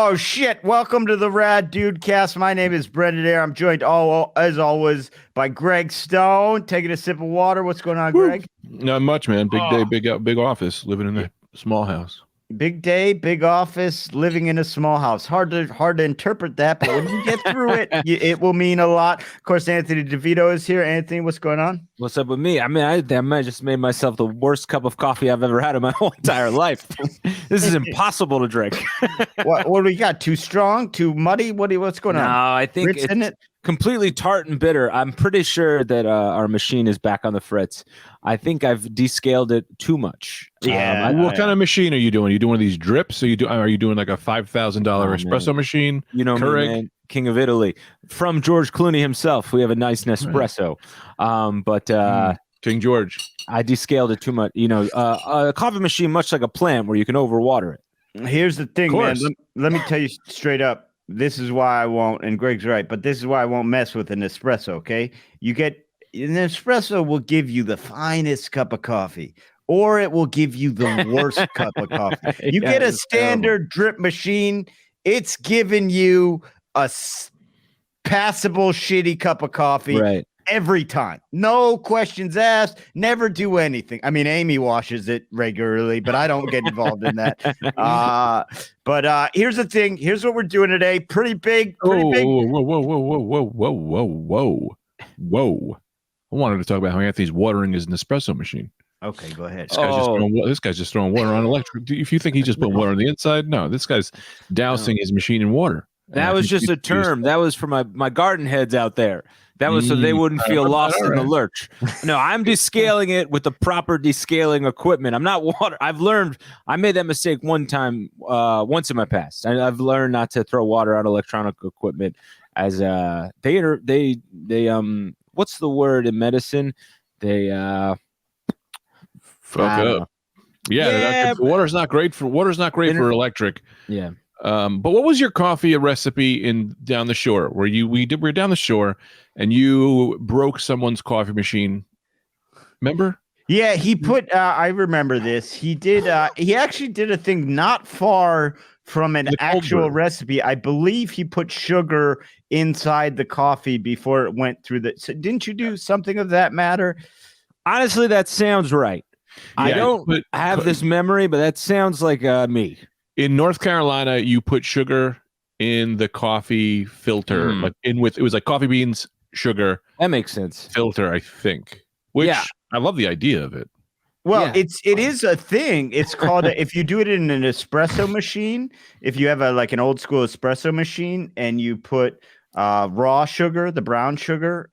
Oh, shit. Welcome to the Rad DudeCast. My name is Brendan Air. I'm joined, as always, by Greg Stone. Taking a sip of water. What's going on, Greg? Not much, man. Big day, big office, living in a small house. Big day, big office, living in a small house. Hard to interpret that, but when you get through it, it will mean a lot. Of course, Anthony DeVito is here. Anthony, what's going on? What's up with me? I mean, I just made myself the worst cup of coffee I've ever had in my whole entire life. This is impossible to drink. What do we got? Too strong? Too muddy? What's going on? No, I think it's completely tart and bitter. I'm pretty sure that our machine is back on the fritz. I think I've descaled it too much. Yeah. What kind of machine are you doing? Are you doing one of these drips? Are you doing like a $5,000 espresso machine? You know, me, man, King of Italy, from George Clooney himself. We have a nice Nespresso. But King George. I descaled it too much. You know, a coffee machine, much like a plant, where you can overwater it. Here's the thing, man. Let me tell you straight up. This is why I won't, and Greg's right, but this is why I won't mess with an espresso, okay? An espresso will give you the finest cup of coffee, or it will give you the worst cup of coffee. You get a standard drip machine, it's giving you a passable shitty cup of coffee. Right. Every time. No questions asked. Never do anything. I mean, Amy washes it regularly, but I don't get involved in that. But here's the thing. Here's what we're doing today. Pretty big. Whoa. I wanted to talk about how Anthony's watering his Nespresso machine. Okay, go ahead. This guy's just throwing water on electric. If you think he's just putting water on the inside, no, this guy's dousing his machine in water. That was just a term. That was for my garden heads out there. That was so they wouldn't feel lost in the lurch. No, I'm descaling it with the proper descaling equipment. I'm not water. I've learned. I made that mistake once in my past. I've learned not to throw water on electronic equipment. As they what's the word in medicine? They fuck up. Yeah, water's not great for for electric. Yeah. But what was your coffee recipe down the shore? We were down the shore and you broke someone's coffee machine. Remember? Yeah, he put I remember this. He did he actually did a thing not far from an actual recipe. I believe he put sugar inside the coffee before it went through so didn't you do something of that matter? Honestly, that sounds right. Yeah, I don't have this memory, but that sounds like me. In North Carolina, you put sugar in the coffee filter, it was like coffee beans, sugar. That makes sense. Filter, I think. Which I love the idea of it. Well, it is a thing. It's called if you do it in an espresso machine, if you have an old school espresso machine and you put raw sugar, the brown sugar,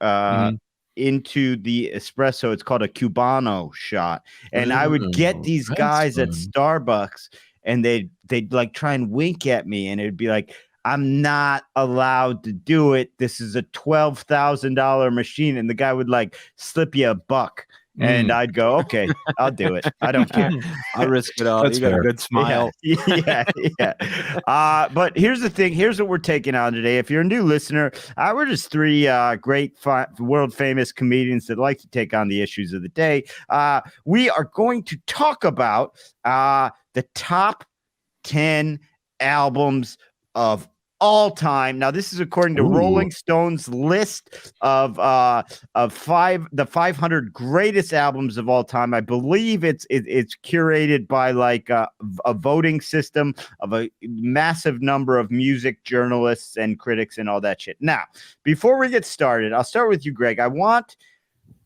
into the espresso, it's called a Cubano shot. And I would get these guys at Starbucks. And they'd like try and wink at me, and it'd be like, I'm not allowed to do it. This is a $12,000 machine, and the guy would like slip you $1, and I'd go, okay, I'll do it. I don't care. I'll risk it all. That's you got a good smile. Yeah. But here's the thing. Here's what we're taking on today. If you're a new listener, we're just three great world famous comedians that like to take on the issues of the day. We are going to talk about the top 10 albums of all time. Now, this is according to Rolling Stone's list of the 500 greatest albums of all time. I believe it's curated by like a voting system of a massive number of music journalists and critics and all that shit. Now, before we get started, I'll start with you, Greg. I want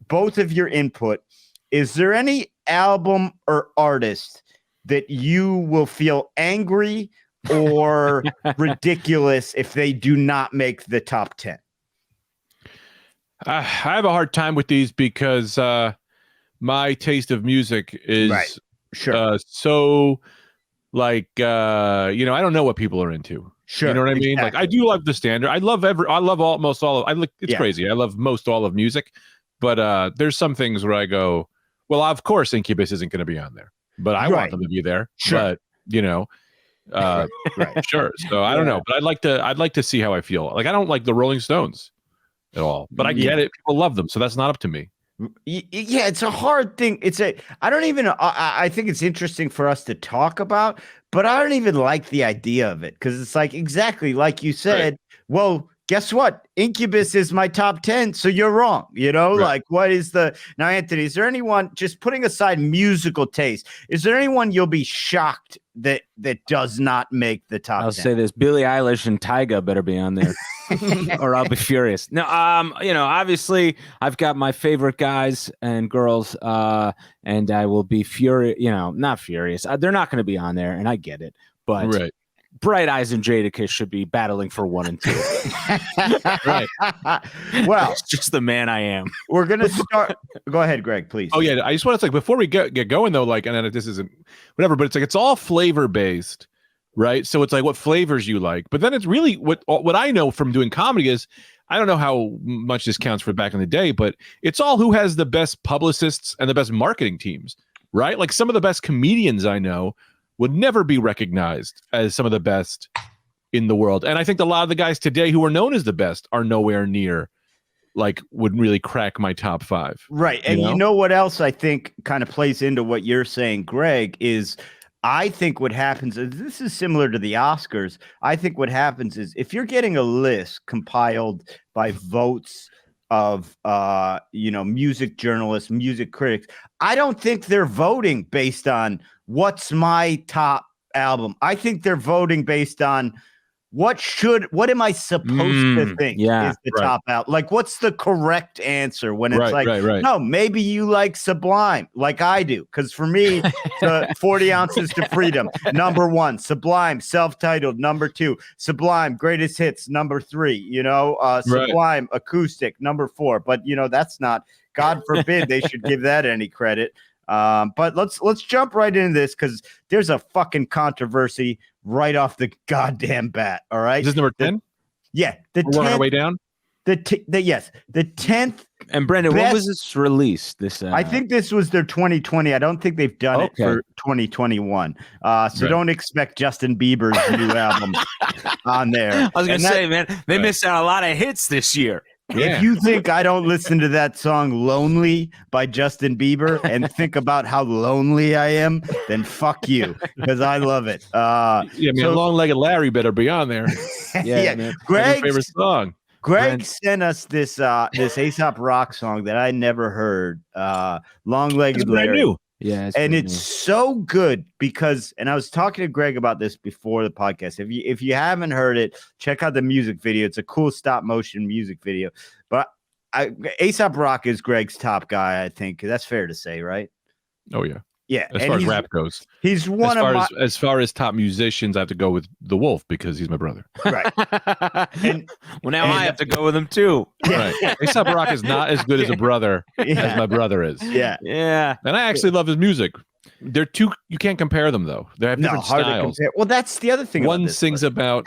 both of your input. Is there any album or artist that you will feel angry or ridiculous if they do not make the top 10? I have a hard time with these because my taste of music is so like I don't know what people are into. Sure, you know what I mean? Like I do love the standard. I love almost all of. It's crazy. I love most all of music, but there's some things where I go, well, of course, Incubus isn't going to be on there. But I want them to be there. Sure. But sure. So I don't know. But I'd like to see how I feel. Like I don't like the Rolling Stones at all. But I get it. People love them, so that's not up to me. Yeah, it's a hard thing. I don't even, I think it's interesting for us to talk about, but I don't even like the idea of it because it's like exactly like you said. Right. Well, guess what? Incubus is my top 10, so you're wrong. You know, right. Like what is now, Anthony, is there anyone, just putting aside musical taste, is there anyone you'll be shocked that does not make the top 10? I'll say this: Billie Eilish and Tyga better be on there. Or I'll be furious. No, obviously I've got my favorite guys and girls, and I will be furious. Not furious. They're not going to be on there, and I get it. But right. Bright Eyes and Jadakiss should be battling for 1 and 2. Right. Well, it's just the man I am. We're gonna start. Go ahead, Greg, please. Oh yeah, I just want to before we get going though, like, and then this isn't whatever, but it's all flavor based. Right. So it's like what flavors you like. But then it's really what I know from doing comedy is, I don't know how much this counts for back in the day, but it's all who has the best publicists and the best marketing teams. Right. Like some of the best comedians I know would never be recognized as some of the best in the world. And I think a lot of the guys today who are known as the best are nowhere near like would really crack my top 5. Right. And you know what else I think kind of plays into what you're saying, Greg, is I think what happens is this is similar to the Oscars. I think what happens is if you're getting a list compiled by votes of music journalists, music critics, I don't think they're voting based on what's my top album. I think they're voting based on what am I supposed to think is the top out? Like, what's the correct answer when it's no, maybe you like Sublime like I do. Because for me, the 40 Ounces to Freedom, number 1, Sublime, self-titled, number 2, Sublime, Greatest Hits, number 3, Sublime, Acoustic, number 4. But, that's not, God forbid they should give that any credit. But let's jump right into this because there's a fucking controversy right off the goddamn bat. All right. Is this number 10? Yeah. We're on our way down. The 10th. And Brendan, when was this released? I think this was their 2020. I don't think they've done it for 2021. Don't expect Justin Bieber's new album on there. I was going to say, man, they missed out a lot of hits this year. Yeah. If you think I don't listen to that song Lonely by Justin Bieber and think about how lonely I am, then fuck you, because I love it. Long-Legged Larry better be on there. Yeah. Greg's favorite song. Greg sent us this Aesop Rock song that I never heard. Long-Legged Larry. Yeah, it's so good because, and I was talking to Greg about this before the podcast. If you haven't heard it, check out the music video. It's a cool stop motion music video. But Aesop Rock is Greg's top guy, I think. That's fair to say, right? Oh yeah. Yeah, as far as rap goes, he's one as far as top musicians. I have to go with The Wolf because he's my brother. Right. I have to go with him too. Yeah. Right. Aesop Rock is not as good as a brother as my brother is. Yeah. And I actually love his music. They're two. You can't compare them though. They have different styles. Well, that's the other thing. One sings about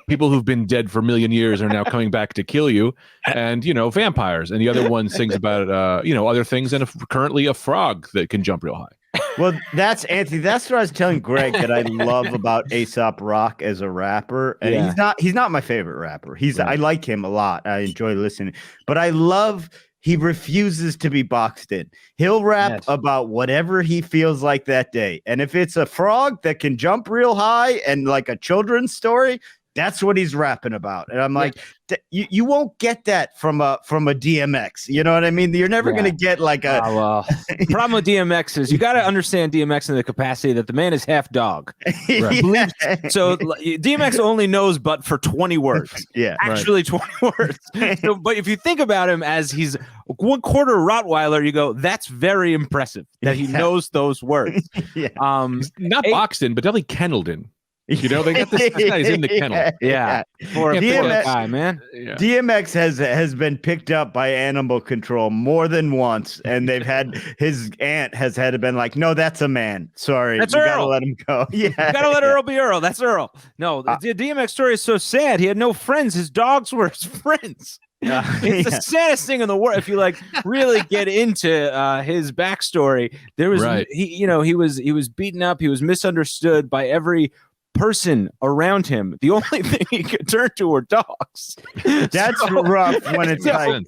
people who've been dead for a million years are now coming back to kill you, and vampires. And the other one sings about other things, and currently a frog that can jump real high. Well, that's Anthony. That's what I was telling Greg that I love about Aesop Rock as a rapper. And he's not my favorite rapper. I like him a lot. I enjoy listening, but I love. He refuses to be boxed in. He'll rap about whatever he feels like that day. And if it's a frog that can jump real high and like a children's story, that's what he's rapping about. And I'm like, you won't get that from a DMX. You know what I mean? You're never going to get like a problem with DMX is you got to understand DMX in the capacity that the man is half dog. Right. So DMX only knows but for 20 words. Actually 20 words. So, but if you think about him as he's 1/4 Rottweiler, you go, that's very impressive that he knows those words. Not boxed in, but definitely kenneled in. They got this guy is in the kennel. For a guy, man. DMX has been picked up by animal control more than once, and they've had his aunt has had to been like, no, that's a man. Sorry, that's you Earl. gotta let him go. You gotta let Earl be Earl. That's Earl. No, the DMX story is so sad. He had no friends. His dogs were his friends. It's the saddest thing in the world. If you really get into his backstory, there was he was beaten up. He was misunderstood by every person around him. The only thing he could turn to were dogs. That's rough when it's like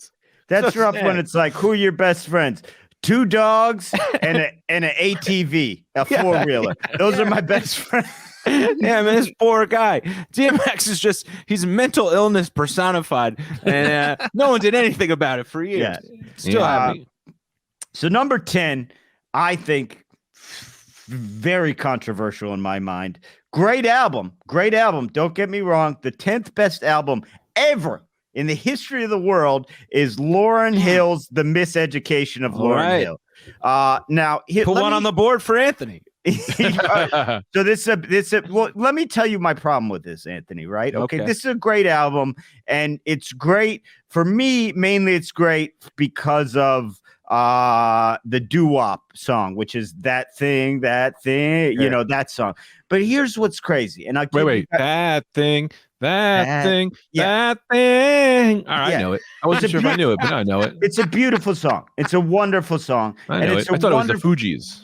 That's So rough sad. when it's like, who are your best friends? 2 dogs and an ATV, a 4-wheeler. Those are my best friends. Yeah, man, this poor guy. DMX is he's mental illness personified, and no one did anything about it for years. Yeah. Still happy. So number 10, I think, very controversial in my mind. Great album. Don't get me wrong. The 10th best album ever in the history of the world is Lauryn Hill's "The Miseducation of Lauryn Hill." Now, put one on the board for Anthony. So well, let me tell you my problem with this, Anthony, right? Okay. This is a great album, and it's great for me. Mainly it's great because of the doo-wop song, which is that thing, you know, that song. But here's what's crazy, and I wait, that thing. That thing. All right, I know it. I wasn't sure if I knew it, but now I know it. It's a beautiful song. It's a wonderful song. I know it. I thought it was the Fugees.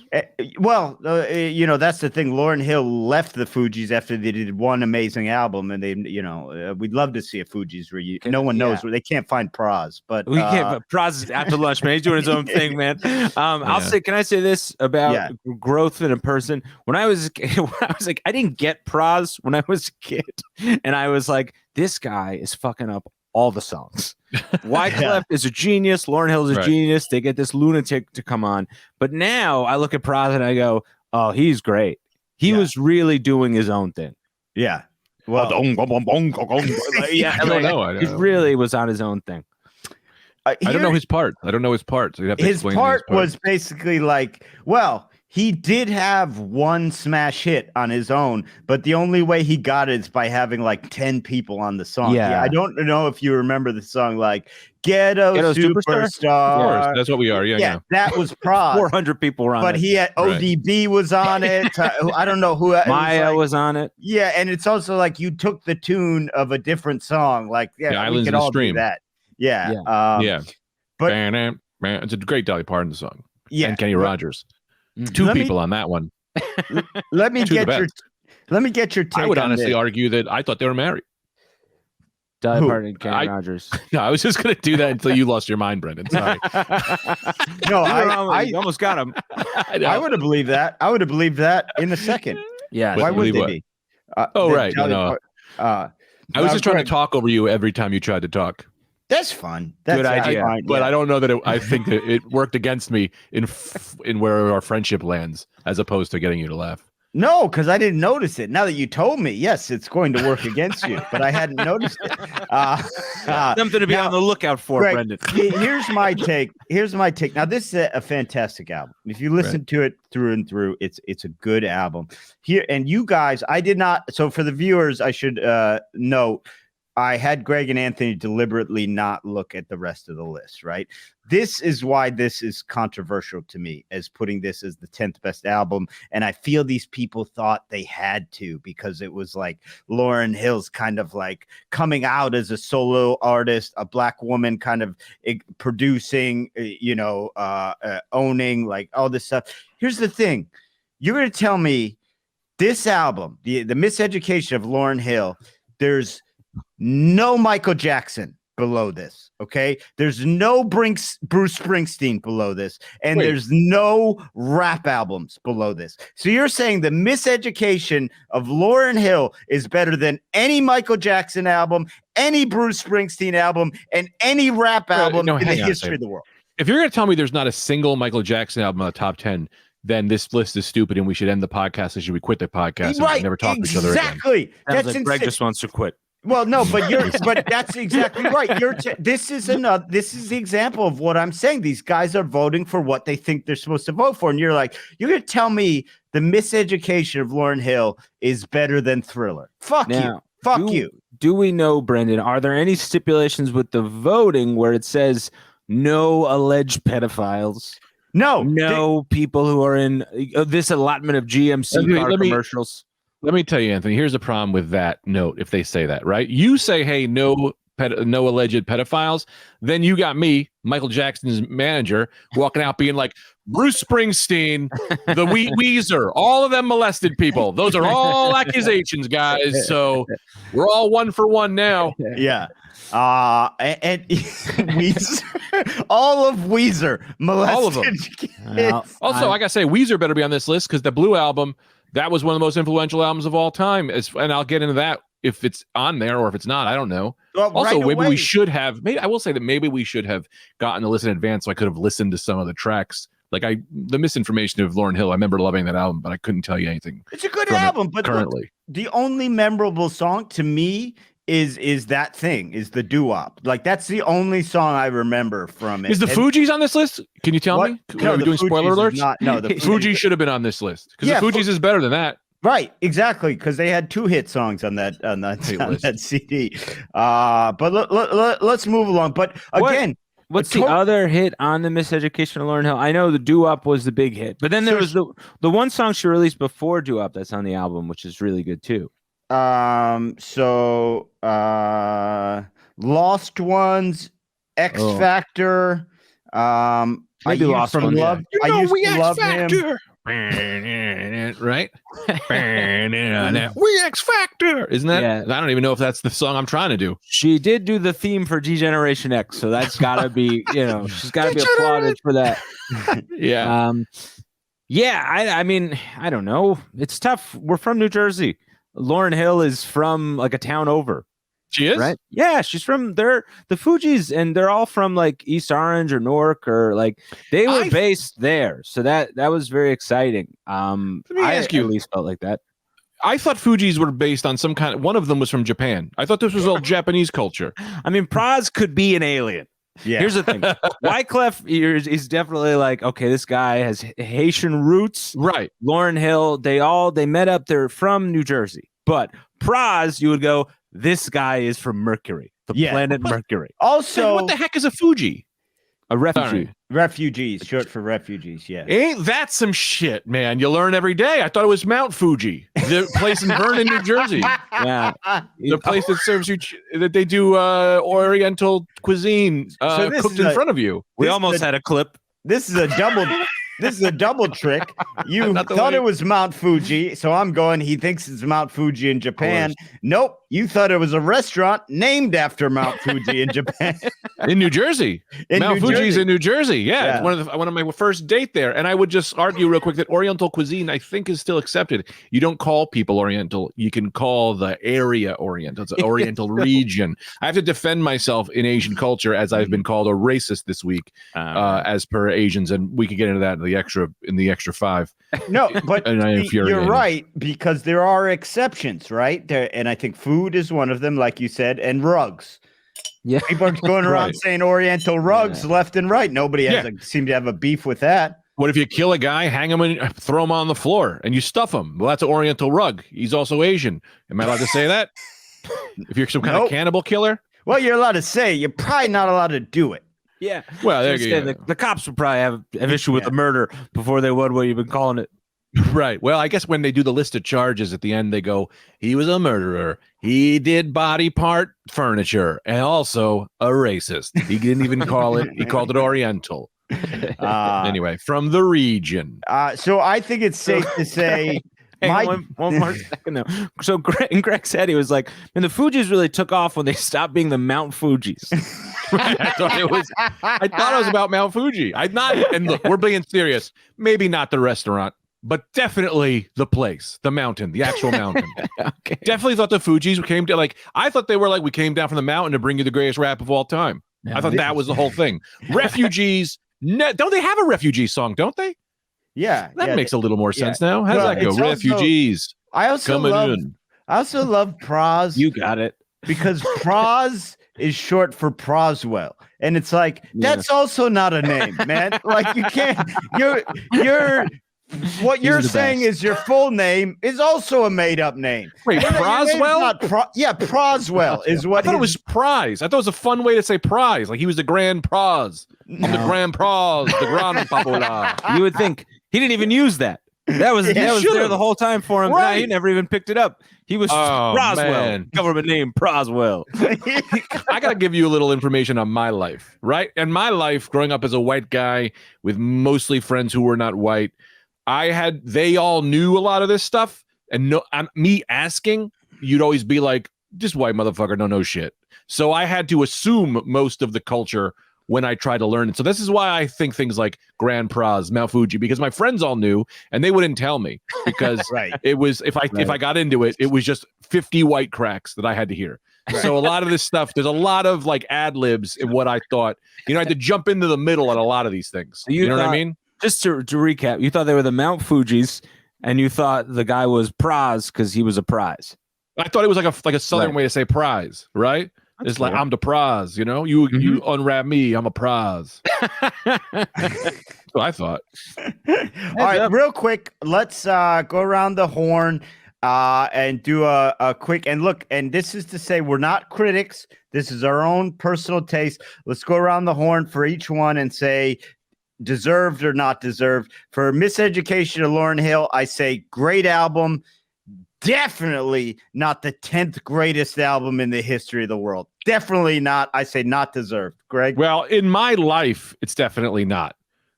Well, you know, that's the thing. Lauryn Hill left the Fugees after they did one amazing album, and they, you know, we'd love to see a Fugees reunion. No one knows where they can't find Praz, but we can't. Praz is after lunch, man. He's doing his own thing, man. I'll say. Can I say this about growth in a person? When I was like, I didn't get Praz when I was a kid, and I was like, this guy is fucking up all the songs. Wyclef is a genius. Lauryn Hill is a genius. They get this lunatic to come on. But now I look at Praz and I go, oh, he's great. He was really doing his own thing. Yeah. Well, I don't know. He really was on his own thing. I don't know his part. So you'd have to his part was basically like, well, he did have one smash hit on his own, but the only way he got it is by having like 10 people on the song. Yeah, I don't know if you remember the song like Ghetto Superstar. Of course, that's what we are. Yeah. That was Praz. 400 people were on it. But he had ODB was on it. I don't know who. Maya was on it. Yeah, and it's also like you took the tune of a different song. Like, we could all do that. Yeah. But it's a great Dolly Parton song. Yeah. And Kenny Rogers. 2 people on that one. Let me get your take. I would honestly argue that I thought they were married. Dolly Parton and Kenny Rogers. No, I was just going to do that until you lost your mind, Brendan. Sorry. No, I almost got him. I would have believed that. I would have believed that in a second. Yeah. Why would they be? Right. No. I was just trying to talk over you every time you tried to talk. That's fun. That's good idea. But I don't know that I think that it worked against me in where our friendship lands, as opposed to getting you to laugh. No, because I didn't notice it. Now that you told me, yes, it's going to work against you, but I hadn't noticed it. Something to be on the lookout for, Greg, Brendan. Here's my take. Now, this is a fantastic album. If you listen to it through and through, it's a good album. Here, and you guys, I did not. So for the viewers, I should note, I had Greg and Anthony deliberately not look at the rest of the list, right? This is why this is controversial to me, as putting this as the 10th best album. And I feel these people thought they had to, because it was like Lauryn Hill's kind of like coming out as a solo artist, a black woman kind of producing, owning like all this stuff. Here's the thing. You're going to tell me this album, the Miseducation of Lauryn Hill, there's no Michael Jackson below this, okay? There's no Bruce Springsteen below this, and there's no rap albums below this. So you're saying the Miseducation of Lauryn Hill is better than any Michael Jackson album, any Bruce Springsteen album, and any rap album in the history of the world? If you're going to tell me there's not a single Michael Jackson album on the top 10, then this list is stupid, and we should end the podcast, and should we quit the podcast and never talk to each other again? Exactly. That's like Greg just wants to quit. Well, no, but that's exactly right. This is the example of what I'm saying. These guys are voting for what they think they're supposed to vote for. And you're like, you're going to tell me the Miseducation of Lauryn Hill is better than Thriller. Fuck you. Do we know, Brendan, are there any stipulations with the voting where it says no alleged pedophiles? No people who are in this allotment of GMC car commercials? Let me tell you, Anthony, here's the problem with that note. If they say that, right? You say, hey, no alleged pedophiles. Then you got me, Michael Jackson's manager, walking out being like, Bruce Springsteen, the Weezer, all of them molested people. Those are all accusations, guys. So we're all 1 for 1 now. Yeah. And Weezer, all of Weezer molested All of them. kids. Also, I gotta say, Weezer better be on this list because the Blue album, that was one of the most influential albums of all time. And I'll get into that if it's on there or if it's not. I don't know. Well, Also, right maybe away. we should have. Maybe I will say that maybe we should have gotten to listen in advance, so I could have listened to some of the tracks. Like the misinformation of Lauryn Hill. I remember loving that album, but I couldn't tell you anything. It's a good album, but currently, look, the only memorable song to me is that thing, is the doo-wop. Like that's the only song I remember from it. Is the Fugees on this list? Can you tell me? No, Are we doing spoiler alerts? No, the Fugees should have been on this list because the Fugees is better than that. Right, exactly, because they had 2 hit songs on that CD. But let's move along. But again, what's the other hit on the Miseducation of Lauryn Hill? I know the doo-wop was the big hit, but then there was the one song she released before doo-wop that's on the album, which is really good too. Lost Ones, X Factor. Maybe Lost Ones. I used to love him. Right? We X Factor, isn't that? Yeah. I don't even know if that's the song I'm trying to do. She did do the theme for G-Generation X, so that's gotta be, she's gotta be applauded for that. Yeah. I mean, I don't know. It's tough. We're from New Jersey. Lauryn Hill is from like a town over. She is? Right? Yeah, she's from the Fugees, and they're all from like East Orange or Newark, or like they were based there. So that was very exciting. Let me ask you, at least felt like that. I thought Fugees were based on some kind of, one of them was from Japan. I thought this was all Japanese culture. I mean, Praz could be an alien. Yeah. Here's the thing. Wyclef is definitely like, okay, this guy has Haitian roots. Right. Lauryn Hill, they met up. They're from New Jersey. But Praz, you would go, this guy is from Mercury, the planet Mercury. Also, what the heck is a Fuji? A refugee. Sorry. Refugees, short for refugees. Yeah. Ain't that some shit, man? You learn every day. I thought it was Mount Fuji, the place in Vernon, New Jersey. Yeah. The place that serves you, that they do Oriental cuisine cooked in front of you. We almost had a clip. This is a double trick. You thought it was Mount Fuji, so I'm going, he thinks it's Mount Fuji in Japan. Nope. You thought it was a restaurant named after Mount Fuji in Japan. In New Jersey. Mount Fuji's in New Jersey. Yeah. It's one of my first date there. And I would just argue real quick that Oriental cuisine, I think, is still accepted. You don't call people Oriental. You can call the area Oriental. It's an Oriental region. I have to defend myself in Asian culture as I've been called a racist this week, as per Asians. And we could get into that in the extra 5. No, but you're right, because there are exceptions, right? And I think food is one of them, like you said, and rugs. Yeah, people are going around saying Oriental rugs left and right. Nobody seemed to have a beef with that. What if you kill a guy, hang him, and throw him on the floor, and you stuff him? Well, that's an Oriental rug. He's also Asian. Am I allowed to say that? If you're some kind of cannibal killer? Well, you're allowed to say. You're probably not allowed to do it. Yeah. Well, there you go. The cops would probably have issue with the murder before they would what you've been calling it. Right. Well, I guess when they do the list of charges at the end, they go, he was a murderer. He did body part furniture and also a racist. He didn't even call it. He called it Oriental. Anyway, from the region. So I think it's safe to say. One more second though. So in Greg's head, he was like, "Man, the Fugees really took off when they stopped being the Mount Fugees." I thought it was about Mount Fuji. And look, we're being serious. Maybe not the restaurant, but definitely the place, the mountain, the actual mountain. Okay. Definitely thought the Fugees came to I thought they were like, we came down from the mountain to bring you the greatest rap of all time. I thought that was the whole thing. Refugees, don't they have a refugee song? Don't they? Yeah, that makes a little more sense now. How does that go? Refugees. I also love Praz. You got it. Because Praz is short for Proswell, and it's like that's also not a name, man. Like you can't. What you're saying is your full name is also a made-up name. Wait, Proswell? Proswell is what. I thought it was prize. I thought it was a fun way to say prize. Like he was the grand prize. No. The grand prize, the grand popular. You would think he didn't even use that. That was there the whole time for him. Right. He never even picked it up. He was Roswell, man. Government name Proswell. I got to give you a little information on my life, right? And my life growing up as a white guy with mostly friends who were not white, they all knew a lot of this stuff. And me asking, you'd always be like, this white motherfucker don't know shit. So I had to assume most of the culture when I tried to learn it. So this is why I think things like Grand Praz, Mount Fuji, because my friends all knew and they wouldn't tell me because it was if I got into it, it was just 50 white cracks that I had to hear. So a lot of this stuff, there's a lot of like ad libs in what I thought. I had to jump into the middle on a lot of these things. You know what I mean? Just to recap, you thought they were the Mount Fuji's, and you thought the guy was Praz because he was a prize. I thought it was like a southern way to say prize, right? That's it's like I'm the prize, you unwrap me, I'm a prize. That's what I thought. All right, real quick, let's go around the horn and do a quick and look. And this is to say we're not critics. This is our own personal taste. Let's go around the horn for each one and say deserved or not deserved. For Miseducation of Lauryn Hill, I say great album. Definitely not the 10th greatest album in the history of the world. Definitely not. I say not deserved. Greg? Well, in my life, it's definitely not.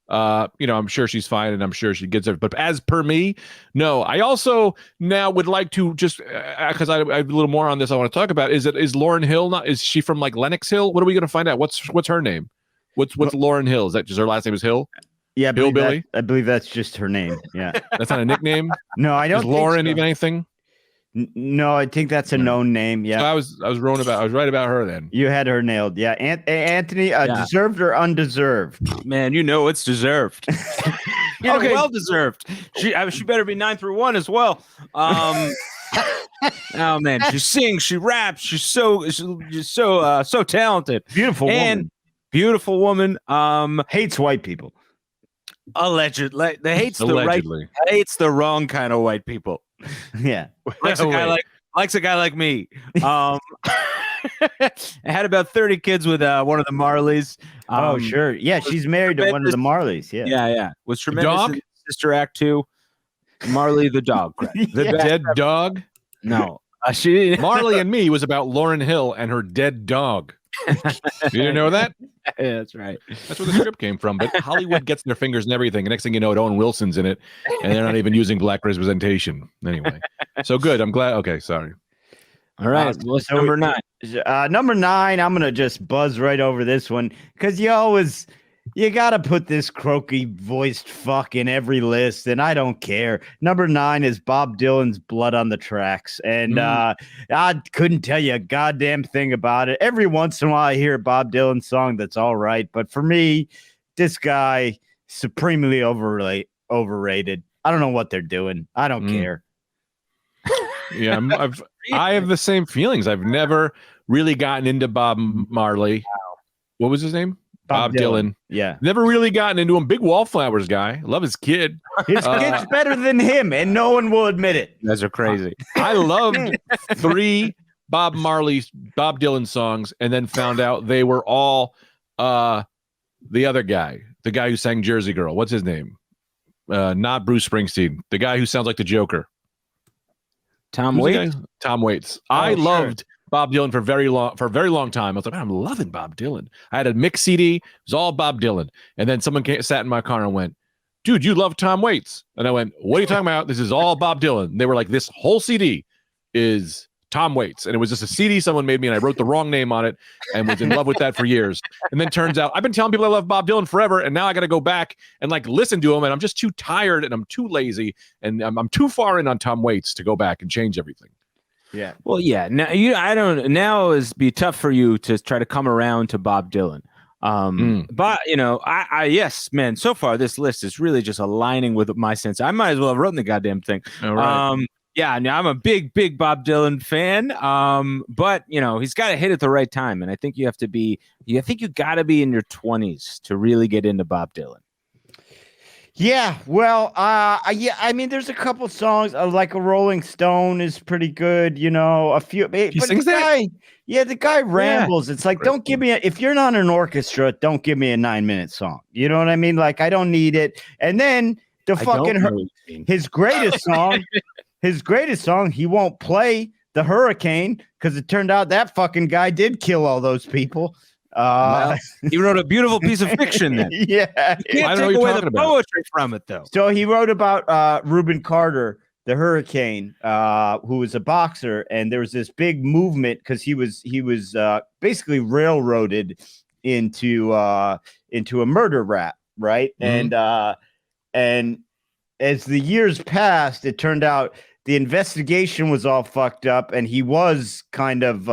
I'm sure she's fine and I'm sure she gets it. But as per me, no. I also now would like to just because I have a little more on this I want to talk about. Is Lauryn Hill not? Is she from like Lenox Hill? What are we going to find out? What's her name? What's Lauryn Hill? Is that just her last name is Hill? Yeah, Hillbilly. I believe that's just her name. Yeah, that's not a nickname. No, I don't. Is Lauren even anything? No, I think that's a known name. Yeah, I was right about her then. You had her nailed. Yeah, Anthony, deserved or undeserved? Man, it's deserved. Okay, well deserved. She better be 9 through 1 as well. Oh man, she sings, she raps, she's so talented. Beautiful woman. Hates white people. Allegedly, hates the wrong kind of white people. Yeah, likes a guy like me. I had about 30 kids with one of the Marleys. Oh sure, yeah, she's married to one of the Marleys. Yeah. Was tremendous. Dog? In Sister Act 2. Marley the dog. The dead dog. No, Marley and Me was about Lauryn Hill and her dead dog. You didn't know that? Yeah, that's right. That's where the script came from. But Hollywood gets their fingers in everything. And next thing you know, Owen Wilson's in it, and they're not even using black representation. Anyway, so good. I'm glad. Okay, sorry. All right. What's number 9? Number 9, I'm going to just buzz right over this one because you got to put this croaky voiced fuck in every list, and I don't care. Number 9 is Bob Dylan's Blood on the Tracks, and I couldn't tell you a goddamn thing about it. Every once in a while I hear a Bob Dylan song that's all right, but for me, this guy, supremely overrated. I don't know what they're doing. I don't care. Yeah, I have the same feelings. I've never really gotten into Bob Marley. Wow. What was his name? Bob Dylan. Yeah. Never really gotten into him. Big Wallflowers guy. Love his kid. His kid's better than him, and no one will admit it. You guys are crazy. I loved 3 Bob Dylan songs and then found out they were all the other guy, the guy who sang Jersey Girl. What's his name? Not Bruce Springsteen. The guy who sounds like the Joker. Tom Waits. Tom Waits. I loved Bob Dylan for a very long time. I was like, man, I'm loving Bob Dylan. I had a mix CD. It was all Bob Dylan. And then someone sat in my car and went, dude, you love Tom Waits. And I went, what are you talking about? This is all Bob Dylan. And they were like, this whole CD is Tom Waits. And it was just a CD someone made me, and I wrote the wrong name on it and was in love with that for years. And then turns out I've been telling people I love Bob Dylan forever, and now I got to go back and like listen to him, and I'm just too tired and I'm too lazy and I'm too far in on Tom Waits to go back and change everything. Yeah. Well, yeah. Now it's be tough for you to try to come around to Bob Dylan. But yes, man, so far this list is really just aligning with my sense. I might as well have written the goddamn thing. All right. Yeah, now I'm a big Bob Dylan fan. But he's got to hit at the right time, and I think you got to be in your 20s to really get into Bob Dylan. Yeah, well, I mean, there's a couple songs like a Rolling Stone is pretty good, a few. He sings that? The guy rambles. It's like, don't give me if you're not an orchestra, don't give me a 9-minute song. You know what I mean? Like, I don't need it. And then his greatest song. His greatest song, he won't play the Hurricane because it turned out that fucking guy did kill all those people. He wrote a beautiful piece of fiction then. Yeah. You can't take away the poetry from it, though. So he wrote about Reuben Carter the Hurricane, who was a boxer, and there was this big movement because he was basically railroaded into a murder rap, right? Mhm. And as the years passed, it turned out the investigation was all fucked up, and he was kind of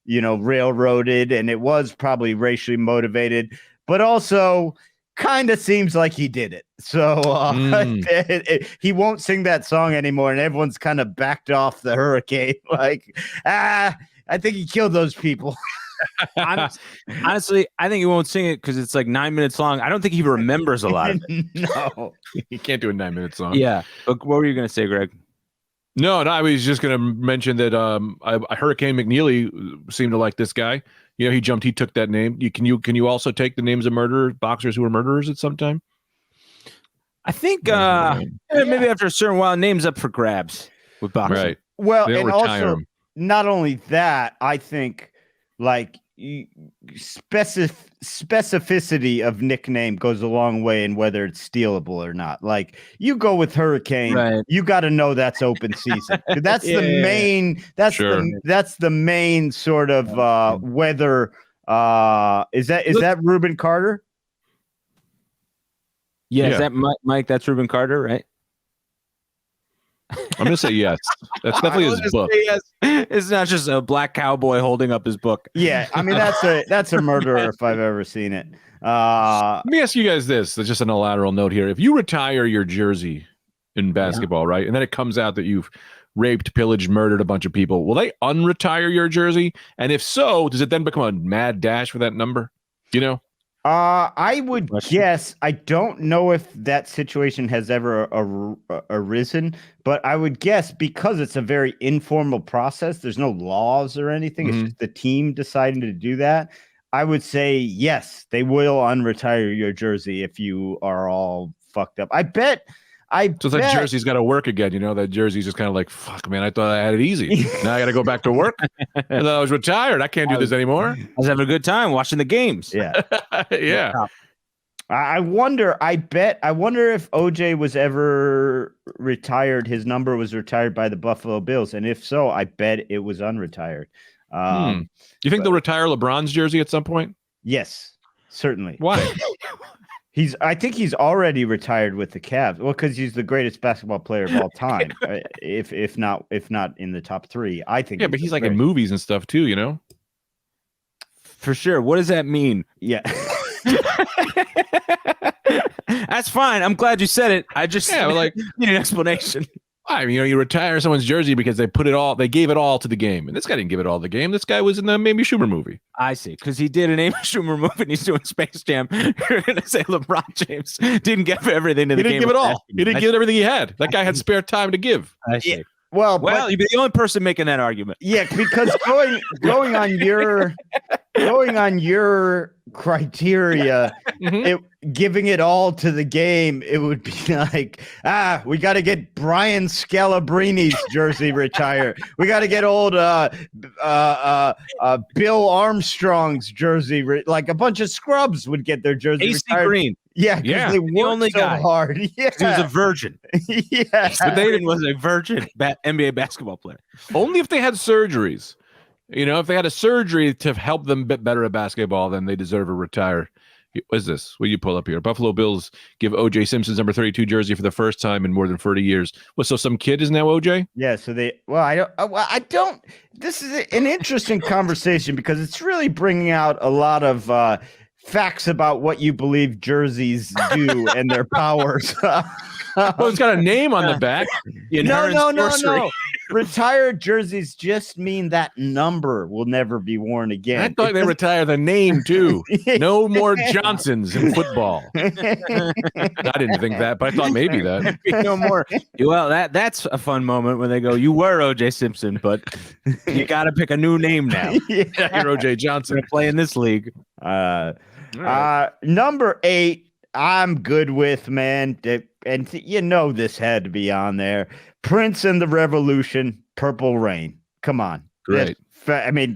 railroaded, and it was probably racially motivated, but also kind of seems like he did it. So he won't sing that song anymore, and everyone's kind of backed off the Hurricane. Like, I think he killed those people. Honestly, I think he won't sing it because it's like 9 minutes long. I don't think he remembers a lot of it. No, You can't do a 9-minute song. Yeah. But what were you going to say, Greg? No, I was just going to mention that Hurricane McNeely seemed to like this guy. He took that name. Can you also take the names of boxers who were murderers at some time? I think maybe after a certain while, names up for grabs with boxing. Right. Well, and also not only that, I think like specificity of nickname goes a long way in whether it's stealable or not. Like you go with Hurricane, right. You got to know that's open season. That's the main. That's the main sort of weather. Is that Reuben Carter? Yeah, is that Mike? That's Reuben Carter, right? I'm gonna say yes. That's definitely his book. Yes. It's not just a black cowboy holding up his book. Yeah, I mean that's a murderer if I've ever seen it. Let me ask you guys this. That's just on a lateral note here. If you retire your jersey in basketball, right, and then it comes out that you've raped, pillaged, murdered a bunch of people, will they unretire your jersey? And if so, does it then become a mad dash for that number? I would guess. I don't know if that situation has ever arisen, but I would guess because it's a very informal process. There's no laws or anything. It's just the team deciding to do that. I would say yes, they will unretire your jersey if you are all fucked up. So that jersey's got to work again. That jersey's just kind of like, fuck, man, I thought I had it easy. Now I got to go back to work. I thought I was retired. I can't do this anymore. I was having a good time watching the games. Yeah. Yeah. I wonder if OJ was ever retired. His number was retired by the Buffalo Bills. And if so, I bet it was unretired. Do you think they'll retire LeBron's jersey at some point? Yes, certainly. Why? I think he's already retired with the Cavs. Well, because he's the greatest basketball player of all time, if not in the top three. I think. Yeah, but he's like in movies and stuff too. For sure. What does that mean? Yeah. That's fine. I'm glad you said it. I just need an explanation. I mean, you retire someone's jersey because they gave it all to the game. And this guy didn't give it all to the game. This guy was in the Amy Schumer movie. I see. Because he did an Amy Schumer movie and he's doing Space Jam. You're going to say LeBron James didn't give everything to the game. He didn't give it all. He didn't give everything he had. That guy had spare time to give. I see. Yeah. Well, you'd be the only person making that argument. Yeah, because going on your criteria, giving it all to the game, it would be like, we got to get Brian Scalabrini's jersey retired. We got to get old Bill Armstrong's jersey. Like a bunch of scrubs would get their jersey retired. Green. Yeah, they worked so hard. Yeah, he was a virgin. Yeah, but David was a virgin NBA basketball player. Only if they had surgeries. If they had a surgery to help them get better at basketball, then they deserve to retire. What is this? What do you pull up here? Buffalo Bills give O.J. Simpson's number 32 jersey for the first time in more than 30 years. So some kid is now O.J.? Yeah, so I don't. This is an interesting conversation because it's really bringing out a lot of facts about what you believe jerseys do and their powers. Well, it's got a name on the back. No. Retired jerseys just mean that number will never be worn again. I thought they retire the name too. No more Johnsons in football. I didn't think that, but I thought maybe that. No more. Well, that's a fun moment when they go, "You were O.J. Simpson, but you got to pick a new name now. You're O.J. Johnson. To play in this league." Number 8. I'm good with, man. And this had to be on there. Prince and the Revolution, Purple Rain. Come on. Great.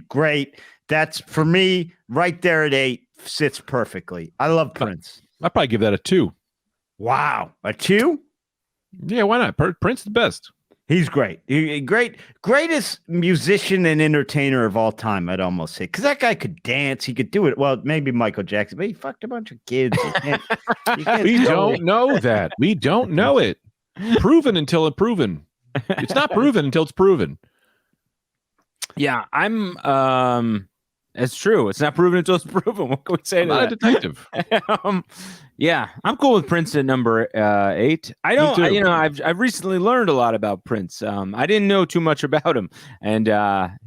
Great. That's, for me, right there at 8, sits perfectly. I love Prince. I'd probably give that a 2. Wow. A 2? Yeah, why not? Prince the best. He's great. Greatest musician and entertainer of all time, I'd almost say. Because that guy could dance. He could do it. Well, maybe Michael Jackson, but he fucked a bunch of kids. We don't know that. We don't know it. Proven until it's proven. It's not proven until it's proven. Yeah, it's true. It's not proven until it's proven. What can we say to that? I'm not a detective. Yeah, I'm cool with Prince at number 8. I've recently learned a lot about Prince. I didn't know too much about him, and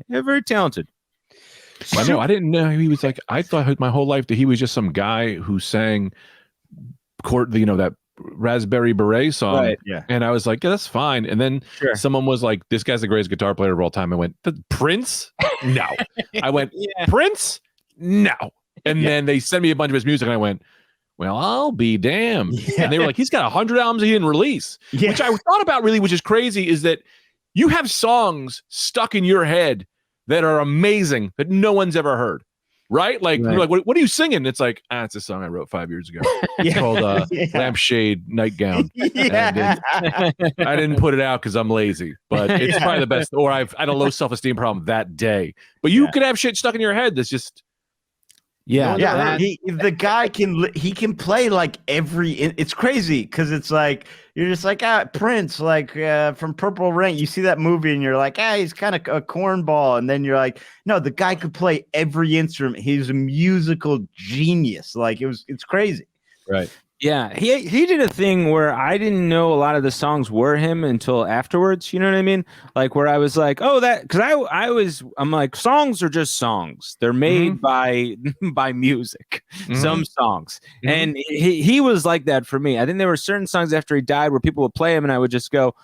very talented. I know. I didn't know he was like. I thought my whole life that he was just some guy who sang that Raspberry Beret song. Right. Yeah. And I was like, yeah, that's fine. And then someone was like, this guy's the greatest guitar player of all time. I went, Prince? No. I went, Prince? No. And then they sent me a bunch of his music, and I went, well, I'll be damned. And they were like, he's got 100 albums he didn't release, which I thought about really, which is crazy, is that you have songs stuck in your head that are amazing that no one's ever heard. Right? Like, you're like, what are you singing? It's like, it's a song I wrote 5 years ago. It's called Lampshade Nightgown. I didn't put it out because I'm lazy, but it's probably the best. Or I had a low self-esteem problem that day. But you could have shit stuck in your head that's just. The guy can play like it's crazy because it's like you're just like Prince, like from Purple Rain. You see that movie and you're like, he's kind of a cornball, and then you're like, no, the guy could play every instrument. He's a musical genius. Like it's crazy. Right. Yeah, he did a thing where I didn't know a lot of the songs were him until afterwards. You know what I mean? Like where I was like, because I'm like, songs are just songs. They're made by music. Some songs, and he was like that for me. I think there were certain songs after he died where people would play him, and I would just go,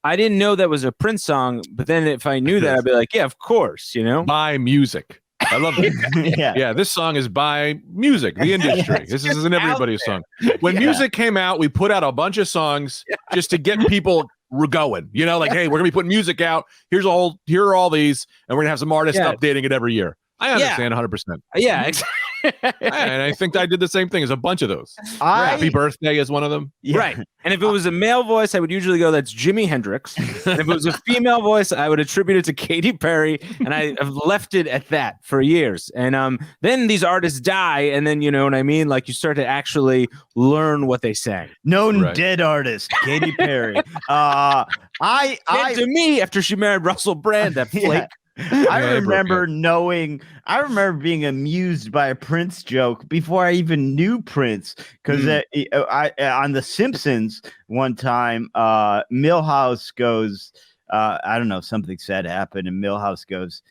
I didn't know that was a Prince song. But then if I knew that, I'd be like, yeah, of course, by music. I love it. Yeah, this song is by music, the industry. This isn't everybody's song. When music came out, we put out a bunch of songs just to get people going. Like, hey, we're gonna be putting music out. Here are all these, and we're gonna have some artists updating it every year. I understand 100%. Yeah, exactly. And I think I did the same thing as a bunch of those. Happy Birthday is one of them. Yeah. Right. And if it was a male voice, I would usually go, that's Jimi Hendrix. And if it was a female voice, I would attribute it to Katy Perry. And I have left it at that for years. And then these artists die. And then, you know what I mean? Like you start to actually learn what they sang. Known dead artist, Katy Perry. To me, after she married Russell Brand, that flake. I remember being amused by a Prince joke before I even knew Prince, because on The Simpsons one time, Milhouse goes, I don't know, something sad happened, and Milhouse goes,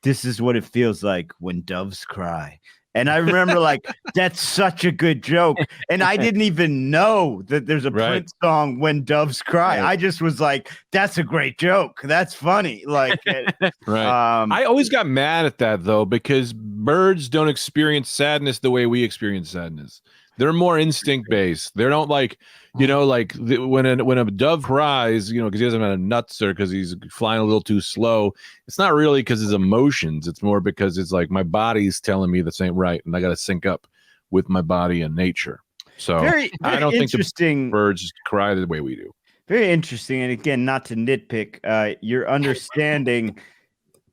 "This is what it feels like when doves cry." And I remember like, that's such a good joke. And I didn't even know that there's a Prince song, When Doves Cry. I just was like, that's a great joke. That's funny. Like, I always got mad at that though, because birds don't experience sadness the way we experience sadness. They're more instinct based. They don't like, when a dove cries, because he doesn't have a nuts or because he's flying a little too slow. It's not really because his emotions. It's more because it's like my body's telling me this ain't right, and I got to sync up with my body and nature. So very I don't think the birds cry the way we do. Very interesting. And again, not to nitpick, your understanding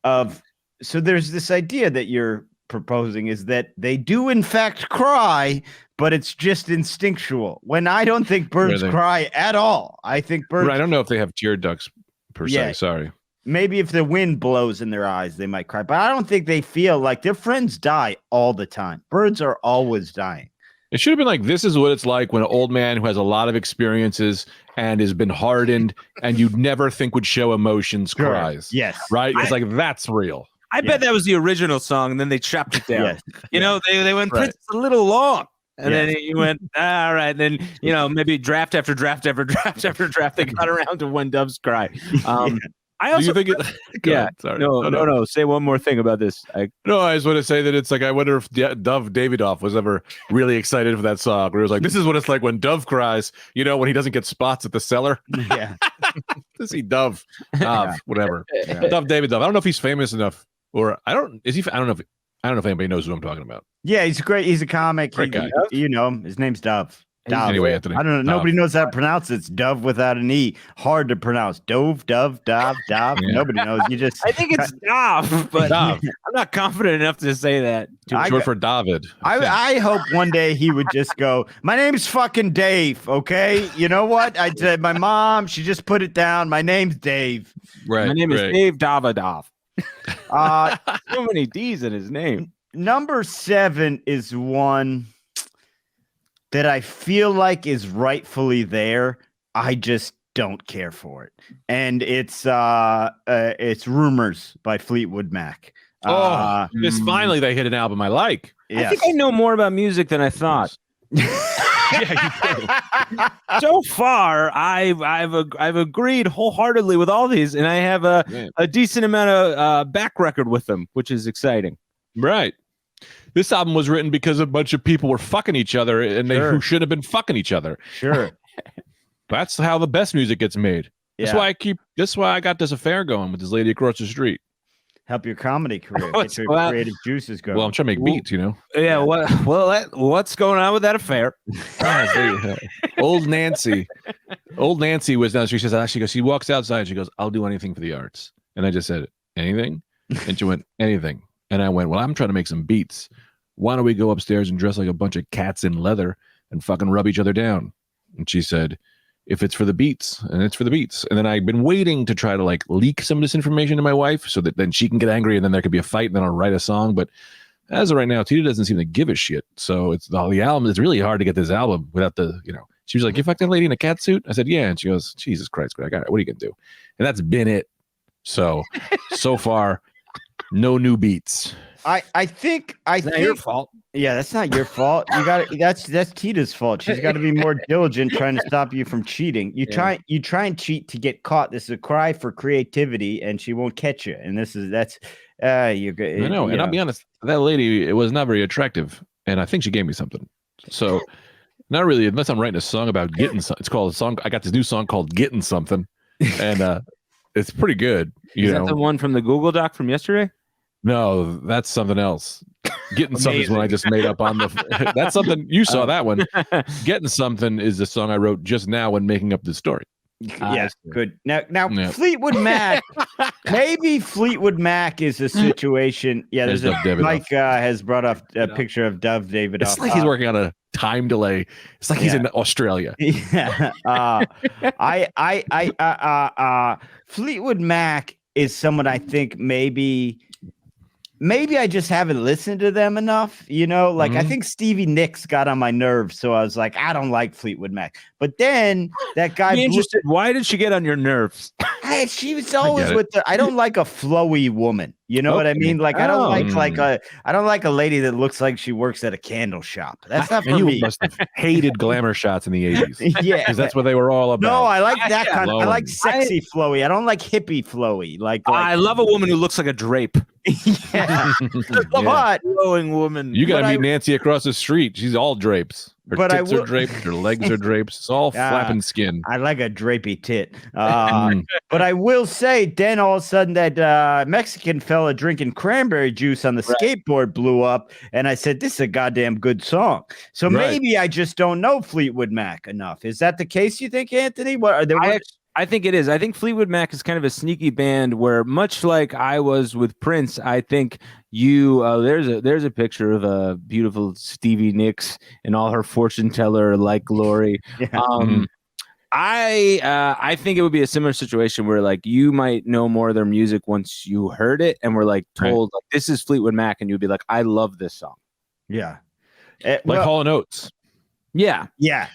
of. So there's this idea that you're proposing is that they do in fact cry, but it's just instinctual, when I don't think birds cry at all. I think birds. I don't know if they have tear ducts per se. Sorry. Maybe if the wind blows in their eyes, they might cry, but I don't think they feel like their friends die all the time. Birds are always dying. It should have been like, this is what it's like when an old man who has a lot of experiences and has been hardened and you'd never think would show emotions cries. Yes. Right? It's like, that's real. I bet that was the original song, and then they chopped it down. They went, Prince, it's a little long. And then you went, all right. Then, maybe draft after draft after draft after draft, they got around to When Doves Cry. I also think sorry. No. Say one more thing about this. I just want to say that it's like, I wonder if Dove Davidoff was ever really excited for that song, where it was like, this is what it's like when Dove cries, when he doesn't get spots at the cellar. Yeah. To see Dove, whatever. Dove Davidoff. I don't know if he's famous enough, or I don't know if anybody knows who I'm talking about. Yeah, he's great. He's a comic. Great guy. You know him. His name's Dove. Dove. Anyway, Anthony. I don't know. Dove. Nobody knows how to pronounce it. It's Dove without an E. Hard to pronounce. Dove. Yeah. Nobody knows. You just. I think it's Dove, but Dove. I'm not confident enough to say that. Short for David. I hope one day he would just go, my name's fucking Dave, okay? You know what? I said, my mom, she just put it down. My name's Dave. Right. My name is Dave Davidoff. So many D's in his name. Number 7 is one that I feel like is rightfully there. I just don't care for it. And it's Rumors by Fleetwood Mac. Finally they hit an album I like. Yes. I think I know more about music than I thought. So far, I've agreed wholeheartedly with all these, and I have a decent amount of back record with them, which is exciting. Right. This album was written because a bunch of people were fucking each other, and who should have been fucking each other. Sure. That's how the best music gets made. Yeah. That's why I got this affair going with this lady across the street. Help your comedy career. Get your creative juices going. Well, I'm trying to make beats, Yeah. What's going on with that affair? Old Nancy was down. She says, she walks outside. She goes, I'll do anything for the arts. And I just said, anything? And she went, anything. And I went, well, I'm trying to make some beats. Why don't we go upstairs and dress like a bunch of cats in leather and fucking rub each other down? And she said, if it's for the beats, and it's for the beats. And then I've been waiting to try to like leak some of this information to my wife so that then she can get angry and then there could be a fight and then I'll write a song. But as of right now, Tita doesn't seem to give a shit. So it's the album. It's really hard to get this album without she was like, you fucked that lady in a cat suit? I said, yeah. And she goes, Jesus Christ, I got it. What are you going to do? And that's been it. So far, no new beats. I think your fault. Yeah, that's not your fault. You got that's Tita's fault. She's got to be more diligent trying to stop you from cheating. You try and cheat to get caught. This is a cry for creativity, and she won't catch you. And you're good. I know, and I'll be honest, that lady, it was not very attractive, and I think she gave me something. So not really, unless I'm writing a song about getting something. It's called a song. I got this new song called "Getting Something," and it's pretty good. Is that the one from the Google Doc from yesterday? No, that's something else. Getting Something is one I just made up on the. That's something you saw that one. Getting Something is the song I wrote just now when making up this story. Yes, good. Now, Fleetwood Mac. Maybe Fleetwood Mac is a situation. Yeah, there's Mike has brought up a picture of Dove Davidoff. It's like he's working on a time delay. It's like he's in Australia. Yeah. Fleetwood Mac is someone I think maybe I just haven't listened to them enough, I think Stevie Nicks got on my nerves. So I was like, I don't like Fleetwood Mac. But then that guy, why did she get on your nerves? She was always I don't like a flowy woman. You know what I mean? Like, I don't I don't like a lady that looks like she works at a candle shop. That's not for me. You must have hated glamour shots in the 80s. Yeah. Because that's what they were all about. No, I like that kind of, I like sexy flowy. I don't like hippie flowy. I love a woman who looks like a drape. Yeah. But flowing woman. You got to meet Nancy across the street. She's all drapes. Her tits are draped. Her legs are drapes. It's all flapping skin. I like a drapey tit. But I will say, then all of a sudden that Mexican fella drinking cranberry juice on the skateboard blew up. And I said, this is a goddamn good song. So maybe I just don't know Fleetwood Mac enough. Is that the case, you think, Anthony? What are there? I think it is. I think Fleetwood Mac is kind of a sneaky band where, much like I was with Prince, I think there's a picture of a beautiful Stevie Nicks and all her fortune teller like glory. Yeah. I think it would be a similar situation where like you might know more of their music once you heard it and were like told like this is Fleetwood Mac, and you'd be like, I love this song. Yeah, like Hall & Oates. Yeah.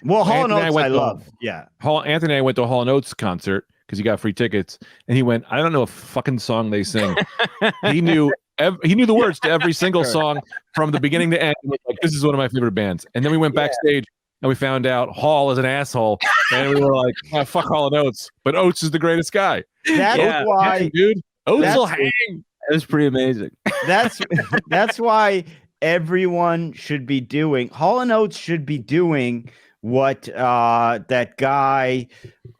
Well, Hall & Oates I love. Yeah. Anthony and I went to a Hall & Oates concert because he got free tickets, and he went, I don't know a fucking song they sing. He knew the words to every single song from the beginning to end. Like, this is one of my favorite bands. And then we went backstage and we found out Hall is an asshole, and we were like, oh, fuck Hall & Oates, but Oates is the greatest guy. That's why, dude. Oates will hang. It was pretty amazing. That's why everyone should be doing. Hall & Oates should be doing what that guy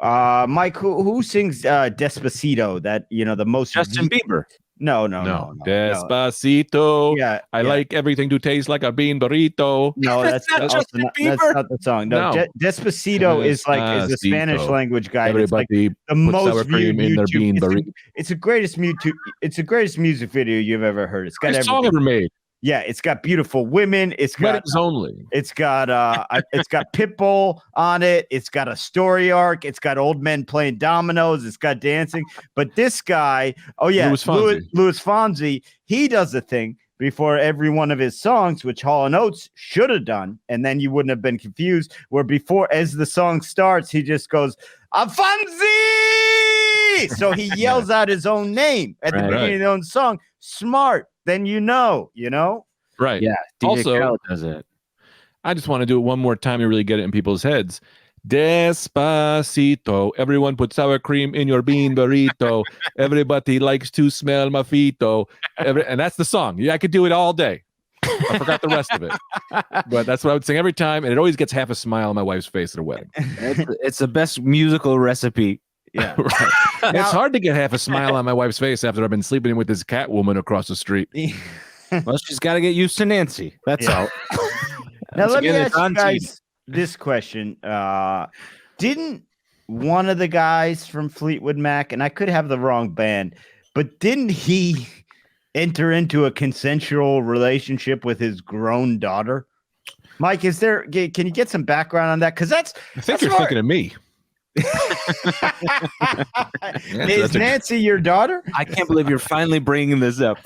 Mike who sings Despacito, that the most Justin Bieber. No. Despacito. Yeah, I like everything to taste like a bean burrito. No, that's not the song. No. Despacito is the Spanish language guy. Everybody it's like the most viewed in their bean burrito. It's the greatest music video you've ever heard. It's got everything. Song ever made. Yeah, it's got beautiful women. It's got It's got Pitbull on it. It's got a story arc. It's got old men playing dominoes. It's got dancing. But this guy, Louis Fonsi, he does a thing before every one of his songs, which Hall & Oates should have done, and then you wouldn't have been confused. Where before, as the song starts, he just goes, Fonsi! So he yells out his own name at the beginning of the own song. Smart. Then you know. Right. Yeah. DJ also, Khaled does it. I just want to do it one more time to really get it in people's heads. Despacito. Everyone put sour cream in your bean burrito. Everybody likes to smell my fito. And that's the song. Yeah, I could do it all day. I forgot the rest of it. But that's what I would sing every time. And it always gets half a smile on my wife's face at a wedding. It's the best musical recipe. Yeah. Right. It's hard to get half a smile on my wife's face after I've been sleeping with this cat woman across the street. Well, she's got to get used to Nancy. That's all. Now, let me ask you guys this question. Didn't one of the guys from Fleetwood Mac, and I could have the wrong band, but didn't he enter into a consensual relationship with his grown daughter? Mike, can you get some background on that? Because I think you're thinking of me. Is Nancy your daughter? I can't believe you're finally bringing this up.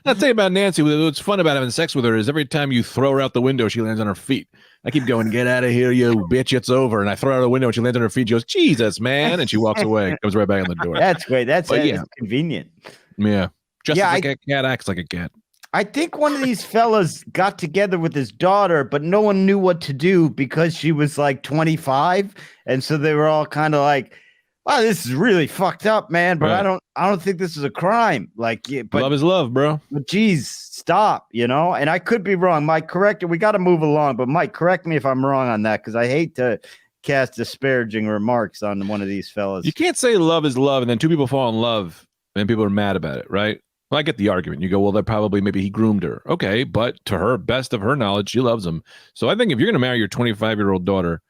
I'll tell you about Nancy. What's fun about having sex with her is every time you throw her out the window, she lands on her feet. I keep going, get out of here, you bitch, it's over. And I throw her out the window and she lands on her feet. She goes, Jesus, man. And she walks away, comes right back on the door. That's great. That's convenient. Yeah. Just like a cat acts like a cat. I think one of these fellas got together with his daughter, but no one knew what to do because she was like 25. And so they were all kind of like, wow, this is really fucked up, man. But I don't think this is a crime. Like, but love is love, bro. But geez, stop, And I could be wrong. Mike, correct it. We got to move along. But Mike, correct me if I'm wrong on that, because I hate to cast disparaging remarks on one of these fellas. You can't say love is love and then two people fall in love and people are mad about it, right? Well, I get the argument. You go, well, maybe he groomed her. Okay, but to her, best of her knowledge, she loves him. So I think if you're going to marry your 25-year-old daughter,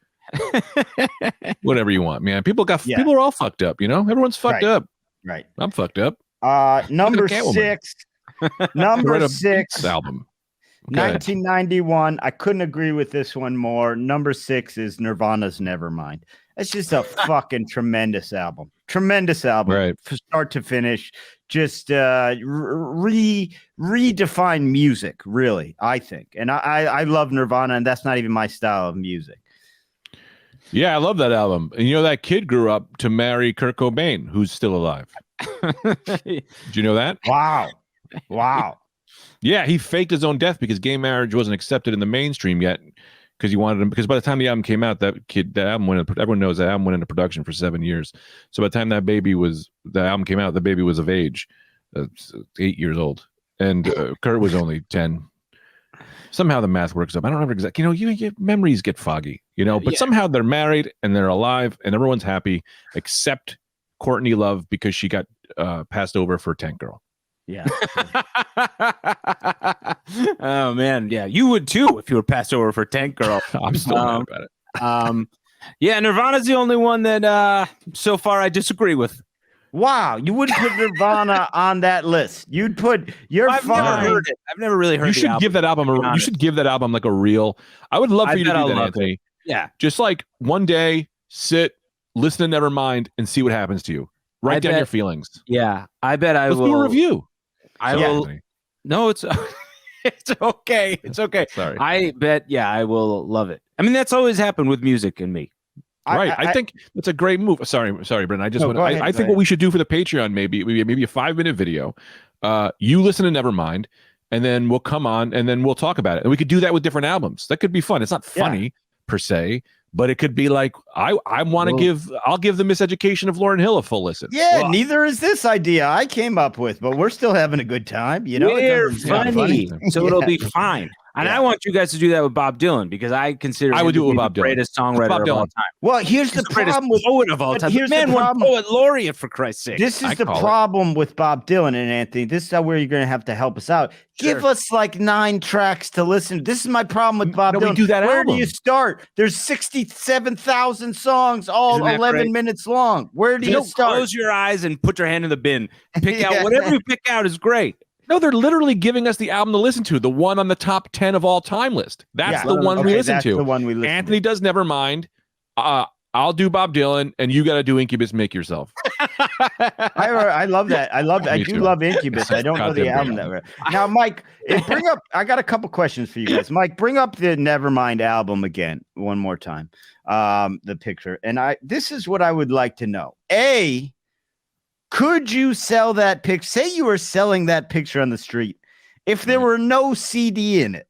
whatever you want, man. People are all fucked up, Everyone's fucked up. Right. I'm fucked up. Number 6. Number 6 album. 1991. I couldn't agree with this one more. Number 6 is Nirvana's Nevermind. It's just a fucking tremendous album. Right. From start to finish. Just redefine music, really, I think. And I love Nirvana, and that's not even my style of music. Yeah, I love that album. And that kid grew up to marry Kurt Cobain, who's still alive. Did you know that? Wow. Yeah, he faked his own death because gay marriage wasn't accepted in the mainstream yet. Because he wanted him. Because by the time the album came out, everyone knows that album went into production for 7 years. So by the time the album came out, the baby was of age, 8 years old, and Kurt was only 10. Somehow the math works up. I don't remember exactly. Your memories get foggy. But somehow they're married and they're alive and everyone's happy, except Courtney Love because she got passed over for Tank Girl. Yeah. Oh man, yeah, you would too if you were passed over for Tank Girl. I'm still mad about it. Yeah, Nirvana's the only one that so far I disagree with. Wow, you wouldn't put Nirvana on that list. You'd put I've never heard it. I've never really heard. You should give that album you should give that album like a real. I would love for you to do that, Anthony. Yeah, just like one day, sit, listen to Nevermind, and see what happens to you. Write down your feelings. Yeah, I bet I will. Let's do a review. I will. No, it's it's okay. It's okay. Sorry. I bet. Yeah, I will love it. I mean, that's always happened with music and me. Right. I think that's a great move. Sorry, Brendan. I think what we should do for the Patreon, maybe a 5-minute video. You listen to Nevermind, and then we'll come on and then we'll talk about it. And we could do that with different albums. That could be fun. It's not funny per se, but it could be like I'll give the Miseducation of Lauryn Hill a full listen. Yeah, neither is this idea I came up with, but we're still having a good time. We're funny, so it'll be fine. And I want you guys to do that with Bob Dylan because I consider I would do it with Bob the Dylan. greatest songwriter of all time. Well, here's the problem with poet of all time. Here's Man, the problem. poet laureate for Christ's sake. This is the problem with Bob Dylan and Anthony. This is where you're going to have to help us out. Sure. Give us like 9 tracks to listen to. This is my problem with Bob Dylan. Do that Where do you start? There's 67,000 songs, all 11 minutes long. Where do you start? Close your eyes and put your hand in the bin. Pick out whatever you pick out is great. No, they're literally giving us the album to listen to, the one on the top 10 of all time list. That's the one we listen to. The one we listen Anthony does Nevermind. I'll do Bob Dylan, and you got to do Incubus Make Yourself. I love that. I do love Incubus. I don't know the album that well. Now, Mike, I got a couple questions for you guys. Mike, bring up the Nevermind album again, one more time. The picture. And this is what I would like to know. A, could you sell that picture? Say you were selling that picture on the street. If there were no CD in it,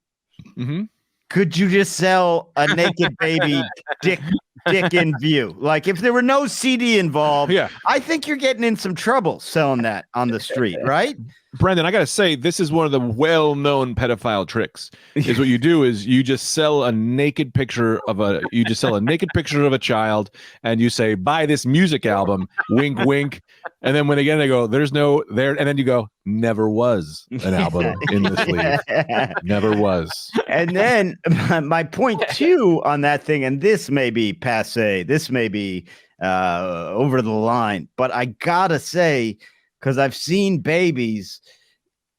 could you just sell a naked baby dick in view? Like if there were no CD involved, I think you're getting in some trouble selling that on the street, right? Brendan, I got to say, this is one of the well-known pedophile tricks. Is what you do is you just sell a naked picture of a child, and you say, buy this music album, wink, wink. And then when again they go, there's no there, and then you go, never was an album in the sleeve. Never was. And then my point 2 on that thing, and this may be passe, this may be over the line, but I gotta say, because I've seen babies.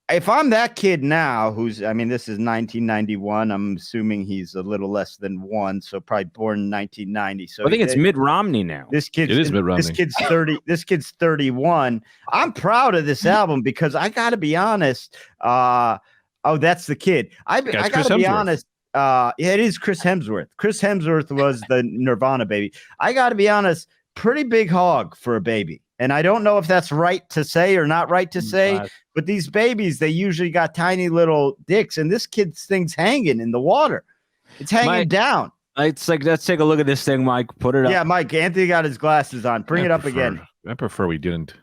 If I'm that kid now, this is 1991. I'm assuming he's a little less than 1, so probably born in 1990. So I think it's Mitt Romney now. It is Mitt Romney. This kid's 30. This kid's 31. I'm proud of this album because I got to be honest. That's the kid. I got to be honest. It is Chris Hemsworth. Chris Hemsworth was the Nirvana baby. I got to be honest. Pretty big hog for a baby. And I don't know if that's right to say or not right to say, but these babies, they usually got tiny little dicks, and this kid's thing's hanging in the water. It's hanging down. It's like, let's take a look at this thing, Mike. Put it up. Yeah, Mike, Anthony got his glasses on. Bring it up again. I prefer we didn't.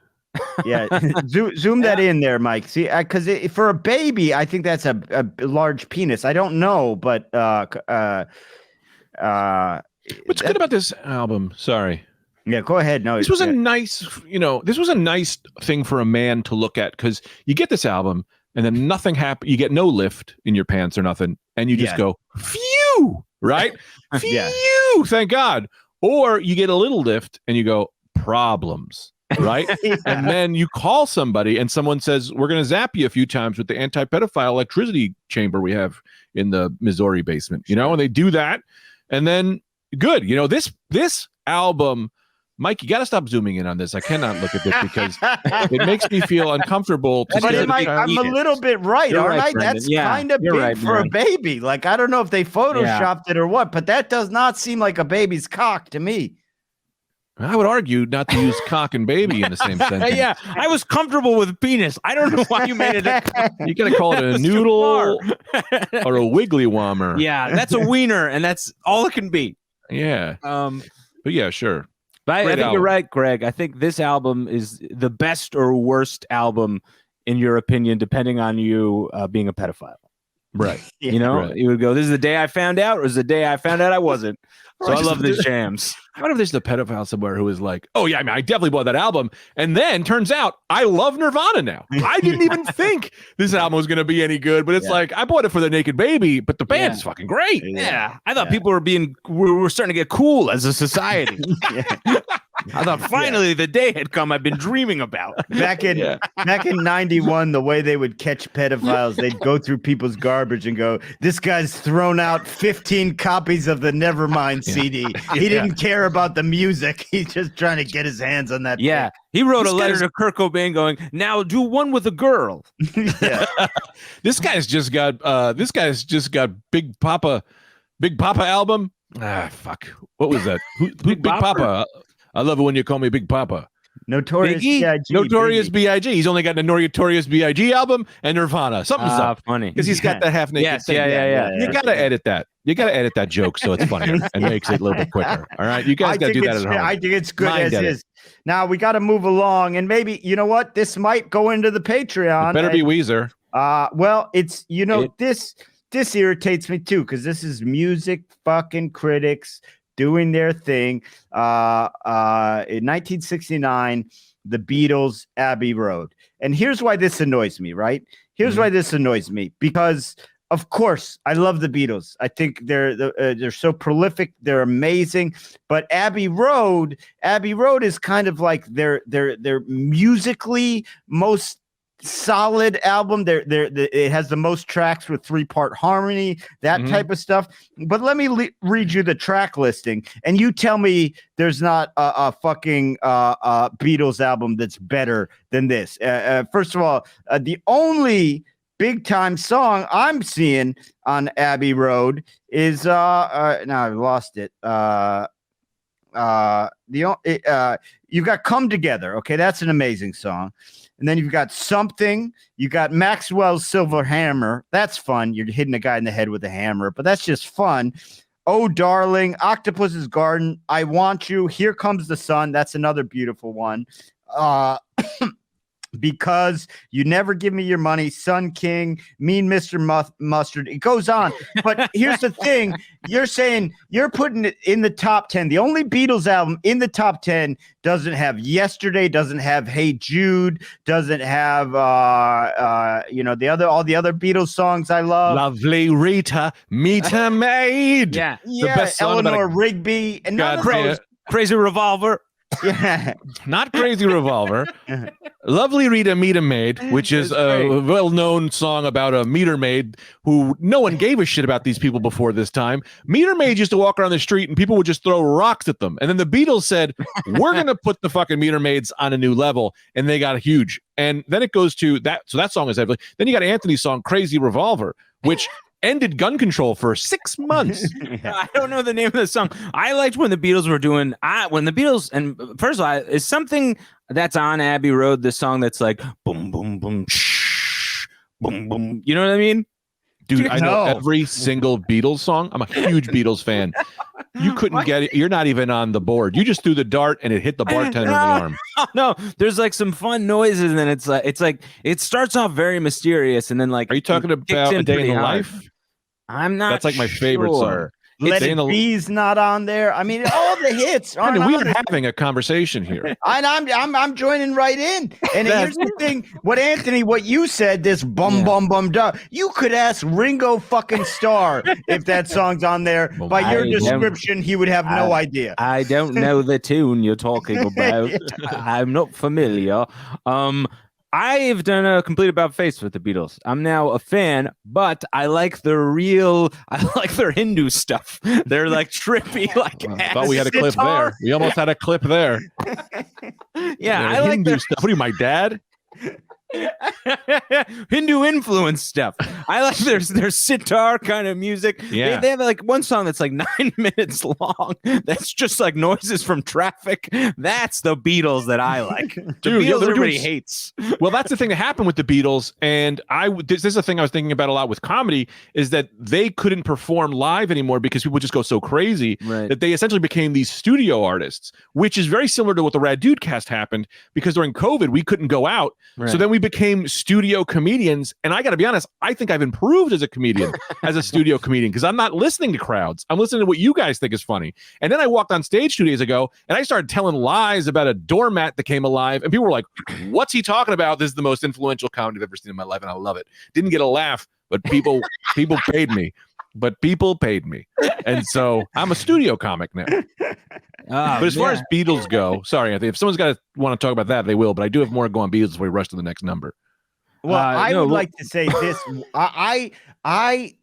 Yeah, zoom that in there, Mike. See, because for a baby, I think that's a large penis. I don't know, but what's good about this album? Sorry. Yeah, go ahead. No, this was a nice thing for a man to look at because you get this album and then nothing happens. You get no lift in your pants or nothing, and you just go, phew, right? Phew, thank God. Or you get a little lift and you go, problems, right? And then you call somebody and someone says, we're going to zap you a few times with the anti-pedophile electricity chamber we have in the Missouri basement, and they do that. And then good, this album. Mike, you got to stop zooming in on this. I cannot look at this because it makes me feel uncomfortable. But I'm a little bit right, aren't I? That's kind of big for a baby. Like, I don't know if they photoshopped it or what, but that does not seem like a baby's cock to me. I would argue not to use cock and baby in the same sentence. Yeah, I was comfortable with penis. I don't know why you made it. You got to call it a noodle or a wiggly wommer. Yeah, that's a wiener, and that's all it can be. Yeah. But yeah, sure. But I think you're right, Greg. I think this album is the best or worst album, in your opinion, depending on you being a pedophile. Right. You would go, this is the day I found out, or is the day I found out I wasn't. So I love these jams. I wonder if there's the pedophile somewhere who is like, oh, yeah, I definitely bought that album. And then turns out I love Nirvana now. I didn't even think this album was going to be any good, but it's like, I bought it for the naked baby, but the band is fucking great. Yeah. I thought people were starting to get cool as a society. I thought finally the day had come I've been dreaming about. Back in 91, the way they would catch pedophiles, they'd go through people's garbage and go, this guy's thrown out 15 copies of the Nevermind CD. He didn't care about the music. He's just trying to get his hands on that. Yeah. He wrote a letter to Kurt Cobain going, now do one with a girl. This guy's just got Big Papa album. Fuck. What was that? Big Papa. I love it when you call me Big Papa. Notorious B.I.G. Notorious B.I.G. He's only got the Notorious B.I.G. album and Nirvana. Something's up. Funny. Because he's got the half naked thing. Yeah. You got to edit that. You got to edit that joke so it's funnier and makes it a little bit quicker. All right? You guys got to do that at home. I think it's good as is. Now, we got to move along. And maybe, you know what? This might go into the Patreon. It better be Weezer. Well, it's, this... this irritates me too, because this is music fucking critics doing their thing. In 1969, the Beatles, Abbey Road. And here's why this annoys me, right? Here's why this annoys me, because of course I love the Beatles. I think they're so prolific, they're amazing. But Abbey Road is kind of like their musically most solid album. It has the most tracks with 3-part harmony, that type of stuff. But let me read you the track listing, and you tell me there's not a fucking Beatles album that's better than this. First of all, the only big time song I'm seeing on Abbey Road is now I've lost it. You've got Come Together. Okay, that's an amazing song. And then you've got Something. You got Maxwell's Silver Hammer. That's fun. You're hitting a guy in the head with a hammer, but that's just fun. Oh, Darling, Octopus's Garden, I Want You, Here Comes the Sun. That's another beautiful one. Because You Never Give Me Your Money, Sun King, Mean Mr. Mustard. It goes on. But here's the thing. You're saying you're putting it in the top 10. The only Beatles album in the top 10 doesn't have Yesterday, doesn't have Hey Jude, doesn't have all the other Beatles songs I love. Lovely Rita, Meter Maid. Yeah. The best song Eleanor Rigby. And none of those. Crazy Revolver. Yeah. Not Crazy Revolver. Lovely Rita, Meter Maid, which is a well-known song about a meter maid who no one gave a shit about these people before this time. Meter maid used to walk around the street and people would just throw rocks at them. And then the Beatles said, we're going to put the fucking meter maids on a new level. And they got huge. And then it goes to that. So that song is heavily. Then you got Anthony's song, Crazy Revolver, which ended gun control for 6 months. I don't know the name of the song. I liked when the Beatles were doing when the Beatles, and first of all, is something that's on Abbey Road, this song that's like boom boom boom shh, boom boom. You know what I mean? Dude, I know every single Beatles song. I'm a huge Beatles fan. You couldn't get it. You're not even on the board. You just threw the dart and it hit the bartender in the arm. No, there's like some fun noises, and then it's like it starts off very mysterious, and then like, are you talking about A Day in the Life? I'm not. That's like my favorite song. Let It Be's not on there. I mean, all the hits. We are having a conversation here. I'm joining right in. And here's the thing: what you said, this bum bum duh. You could ask Ringo fucking Starr if that song's on there. Well, by your description, he would have no idea. I don't know the tune you're talking about. I'm not familiar. I've done a complete about face with the Beatles. I'm now a fan, but I like their Hindu stuff. They're like trippy, like I thought we had a clip there. We almost had a clip there. Yeah, I like Hindu stuff. What are you, my dad? Hindu influence stuff. I like their sitar kind of music. Yeah, they have like one song that's like 9 minutes long. That's just like noises from traffic. That's the Beatles that I like. Dude, Beatles everybody hates. Well, that's the thing that happened with the Beatles, and this is a thing I was thinking about a lot with comedy, is that they couldn't perform live anymore because people just go so crazy that they essentially became these studio artists, which is very similar to what the Rad DudeCast happened, because during COVID we couldn't go out. So then we became studio comedians, and I got to be honest, I think I've improved as a comedian, as a studio comedian, because I'm not listening to crowds. I'm listening to what you guys think is funny. And then I walked on stage 2 days ago, and I started telling lies about a doormat that came alive, and people were like, what's he talking about? This is the most influential comedy I've ever seen in my life, and I love it. Didn't get a laugh, but people paid me. And so I'm a studio comic now. But as far as Beatles go, sorry, Anthony, if someone's got to want to talk about that, they will. But I do have more to go on Beatles before we rush to the next number. Well, I would like to say this.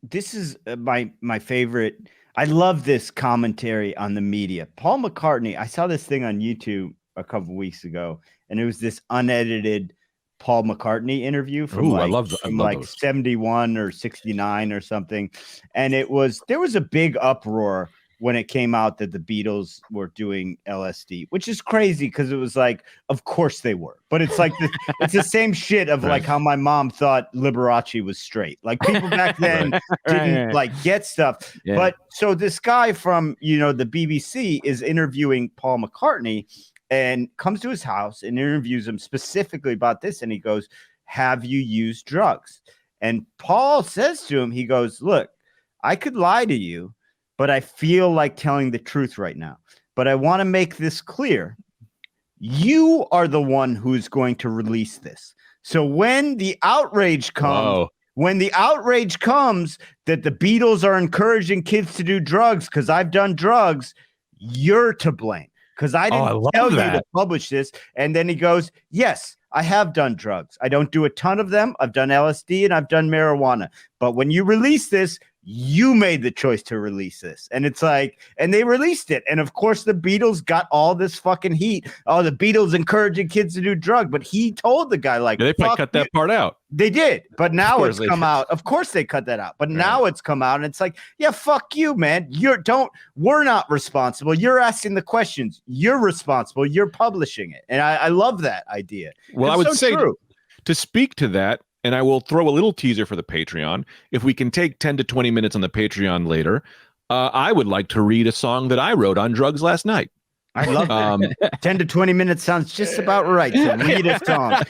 This is my favorite. I love this commentary on the media. Paul McCartney. I saw this thing on YouTube a couple weeks ago, and it was this unedited Paul McCartney interview from like 71 or 69 or something. And there was a big uproar when it came out that the Beatles were doing LSD, which is crazy because it was like, of course they were. But it's like it's the same shit of like how my mom thought Liberace was straight. Like people back then didn't like get stuff. Yeah. But so this guy from, the BBC is interviewing Paul McCartney and comes to his house and interviews him specifically about this. And he goes, have you used drugs? And Paul says to him, he goes, look, I could lie to you, but I feel like telling the truth right now. But I want to make this clear. You are the one who's going to release this. So when the outrage comes, that the Beatles are encouraging kids to do drugs because I've done drugs, you're to blame. Because I didn't tell you to publish this. And then he goes, yes, I have done drugs. I don't do a ton of them. I've done LSD and I've done marijuana. But when you release this, you made the choice to release this. And it's like, and they released it. And of course, the Beatles got all this fucking heat. Oh, the Beatles encouraging kids to do drugs. But he told the guy, like, they probably cut that part out. They did. But now it's come out. Of course they cut that out. But now it's come out. And it's like, yeah, fuck you, man. We're not responsible. You're asking the questions. You're responsible. You're publishing it. And I love that idea. Well, I would say to speak to that, and I will throw a little teaser for the Patreon. If we can take 10 to 20 minutes on the Patreon later, I would like to read a song that I wrote on drugs last night. I love that. 10 to 20 minutes sounds just about right to read a song.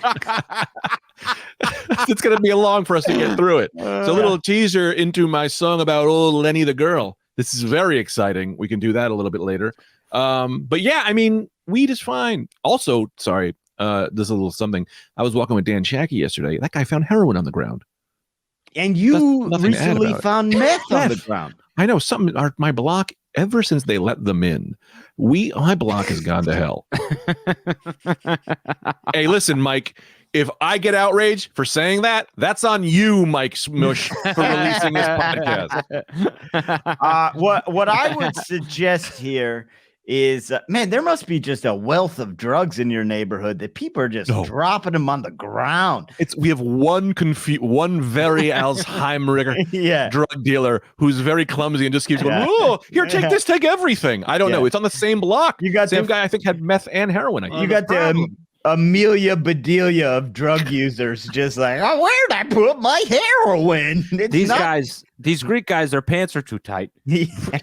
It's going to be long for us to get through it. So a little teaser into my song about old Lenny the girl. This is very exciting. We can do that a little bit later. But yeah, I mean, weed is fine. Also, sorry. There's a little something. I was walking with Dan Shackey yesterday. That guy found heroin on the ground. And you recently found meth on the ground. I know something. My block, ever since they let them in, my block has gone to hell. Hey, listen, Mike. If I get outraged for saying that, that's on you, Mike Smush, for releasing this podcast. What I would suggest here is, man, there must be just a wealth of drugs in your neighborhood that people are just dropping them on the ground. We have one very Alzheimer drug dealer who's very clumsy and just keeps going, oh, here, take this, take everything. I don't know. It's on the same block. You got same guy, I think, had meth and heroin. You got the Amelia Bedelia of drug users just like, oh, where'd I put my heroin? These Greek guys, their pants are too tight.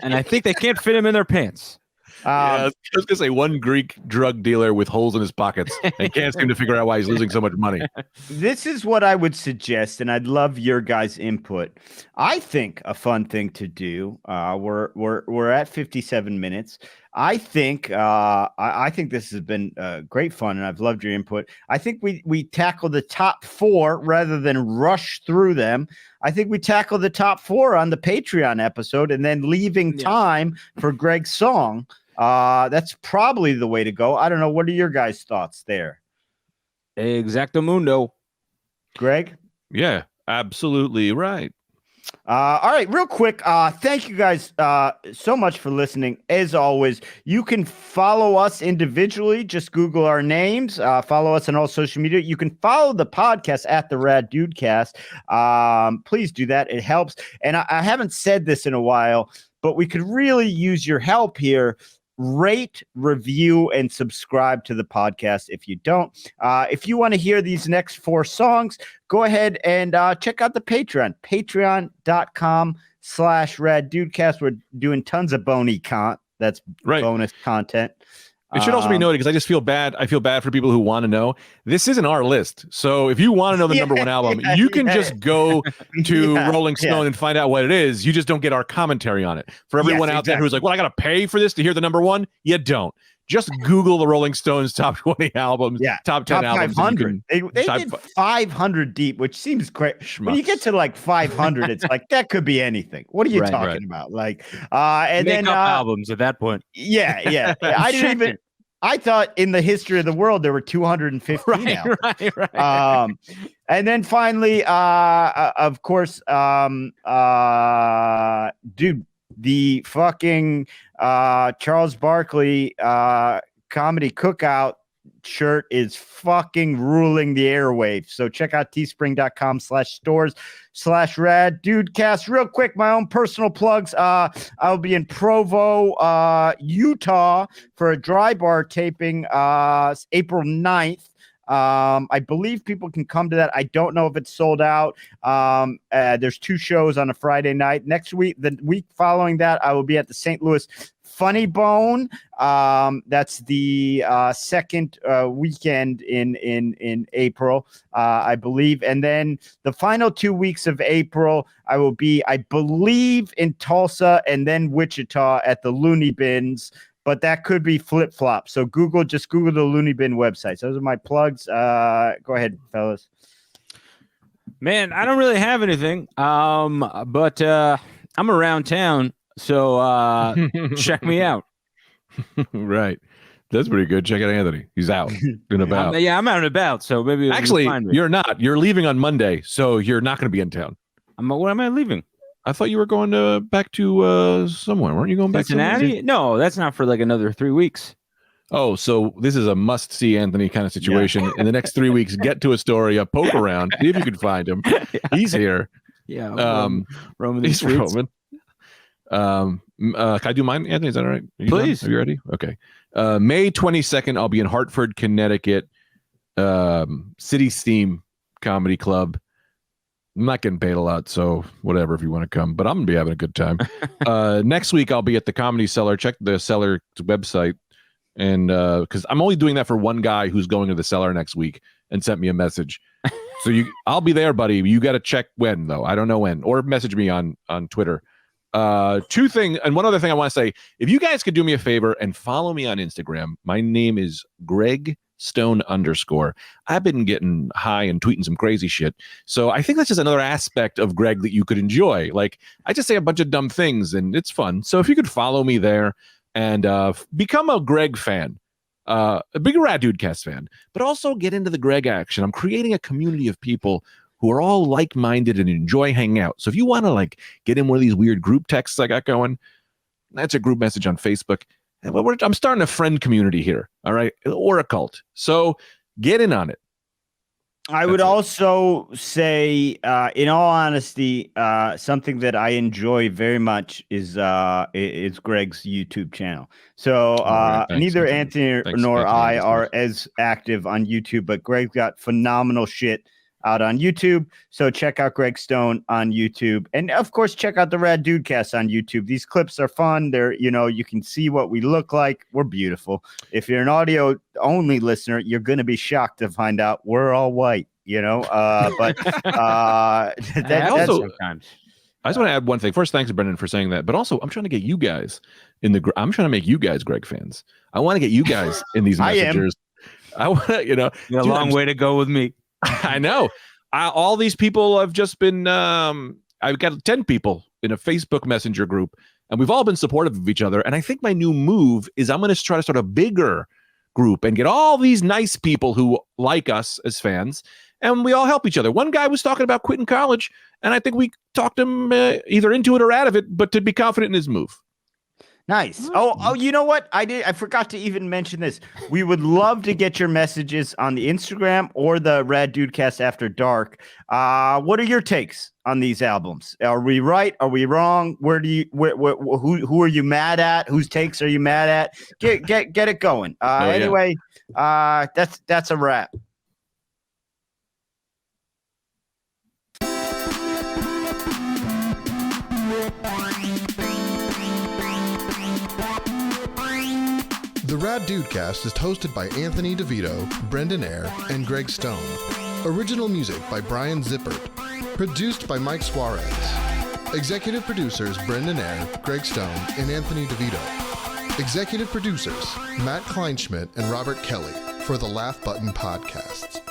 And I think they can't fit them in their pants. I was going to say one Greek drug dealer with holes in his pockets and can't seem to figure out why he's losing so much money. This is what I would suggest, and I'd love your guys' input. I think a fun thing to do. We're at 57 minutes. I think this has been great fun, and I've loved your input. I think we tackle the top 4 rather than rush through them. I think we tackle the top 4 on the Patreon episode, and then leaving time for Greg's song. That's probably the way to go. I don't know. What are your guys' thoughts there? Exactamundo. Greg? Yeah, absolutely right. All right, real quick. Thank you guys so much for listening. As always, you can follow us individually. Just Google our names. Follow us on all social media. You can follow the podcast at the Rad DudeCast. Please do that. It helps. And I haven't said this in a while, but we could really use your help here. Rate, review, and subscribe to the podcast if you don't. If you want to hear these next 4 songs, go ahead and check out the Patreon, patreon.com/Rad DudeCast. We're doing tons of bonus bonus content. It should also be noted, because I just feel bad. I feel bad for people who want to know. This isn't our list. So if you want to know the number 1 album, you can just go to Rolling Stone and find out what it is. You just don't get our commentary on it. For everyone out there who's like, well, I got to pay for this to hear the number 1. You don't. Just Google the Rolling Stones top 20 albums, top 10 albums. 500. They did 500 deep, which seems great. When you get to like 500, it's like, that could be anything. What are you talking about? Like, and Make then up albums at that point. Yeah. I thought in the history of the world there were 215 albums. Right. And then finally, of course, dude, the fucking Charles Barkley comedy cookout shirt is fucking ruling the airwaves. So check out teespring.com/stores/Rad DudeCast. Real quick, my own personal plugs. I'll be in Provo, Utah for a dry bar taping April 9th. I believe people can come to that. I don't know if it's sold out. There's 2 shows on a Friday night. Next week, the week following that, I will be at the St. Louis Funny Bone. That's the second weekend in April, I believe. And then the final 2 weeks of April, I will be, I believe, in Tulsa and then Wichita at the Looney Bins. But that could be flip-flop. So just Google the Looney Bin websites. Those are my plugs. Go ahead, fellas. Man, I don't really have anything. But I'm around town, so check me out. Right. That's pretty good. Check out Anthony. He's out and about. I'm out and about, so maybe actually you're not. You're leaving on Monday, so you're not going to be in town. When am I leaving? I thought you were going back to somewhere. Weren't you going back to Cincinnati? No, that's not for like another 3 weeks. Oh, so this is a must-see Anthony kind of situation. In the next 3 weeks, get to Astoria, poke around, see if you can find him. He's here. Yeah, roaming he's roaming. Can I do mine, Anthony? Is that all right? Please. Are you ready? Okay. May 22nd, I'll be in Hartford, Connecticut, City Steam Comedy Club. I'm not getting paid a lot, so whatever if you want to come, but I'm going to be having a good time. Next week, I'll be at the Comedy Cellar. Check the Cellar website. And because I'm only doing that for one guy who's going to the Cellar next week and sent me a message. So I'll be there, buddy. You got to check when, though. I don't know when. Or message me on Twitter. Two things, and one other thing I want to say. If you guys could do me a favor and follow me on Instagram, my name is Greg Stone _ I've been getting high and tweeting some crazy shit. So I think that's just another aspect of Greg that you could enjoy. Like, I just say a bunch of dumb things and it's fun. So if you could follow me there and become a Greg fan, a big Rad DudeCast fan, but also get into the Greg action. I'm creating a community of people who are all like-minded and enjoy hanging out. So if you want to like get in one of these weird group texts I got going, that's a group message on Facebook. I'm starting a friend community here, all right, or a cult. So get in on it. I would also say, in all honesty, something that I enjoy very much is Greg's YouTube channel. So neither Anthony nor I are as active on YouTube, but Greg's got phenomenal shit out on YouTube. So check out Greg Stone on YouTube. And of course, check out the Rad DudeCast on YouTube. These clips are fun. They're, you can see what we look like. We're beautiful. If you're an audio only listener, you're going to be shocked to find out we're all white, but that's sometimes. I just want to add one thing. First, thanks, Brendan, for saying that. But also, I'm trying to get you guys I'm trying to make you guys Greg fans. I want to get you guys in these messengers. I want to, you got a long way to go with me. I know. All these people have just been, I've got 10 people in a Facebook Messenger group, and we've all been supportive of each other. And I think my new move is I'm going to try to start a bigger group and get all these nice people who like us as fans, and we all help each other. One guy was talking about quitting college, and I think we talked him either into it or out of it, but to be confident in his move. Nice. Oh, you know what? I forgot to even mention this. We would love to get your messages on the Instagram or the Rad DudeCast After Dark. What are your takes on these albums? Are we right? Are we wrong? Who are you mad at? Whose takes are you mad at? Get it going. Anyway, that's a wrap. The Rad DudeCast is hosted by Anthony DeVito, Brendan Eyre, and Greg Stone. Original music by Brian Zippert. Produced by Mike Suarez. Executive producers Brendan Eyre, Greg Stone, and Anthony DeVito. Executive producers Matt Kleinschmidt and Robert Kelly for the Laugh Button Podcasts.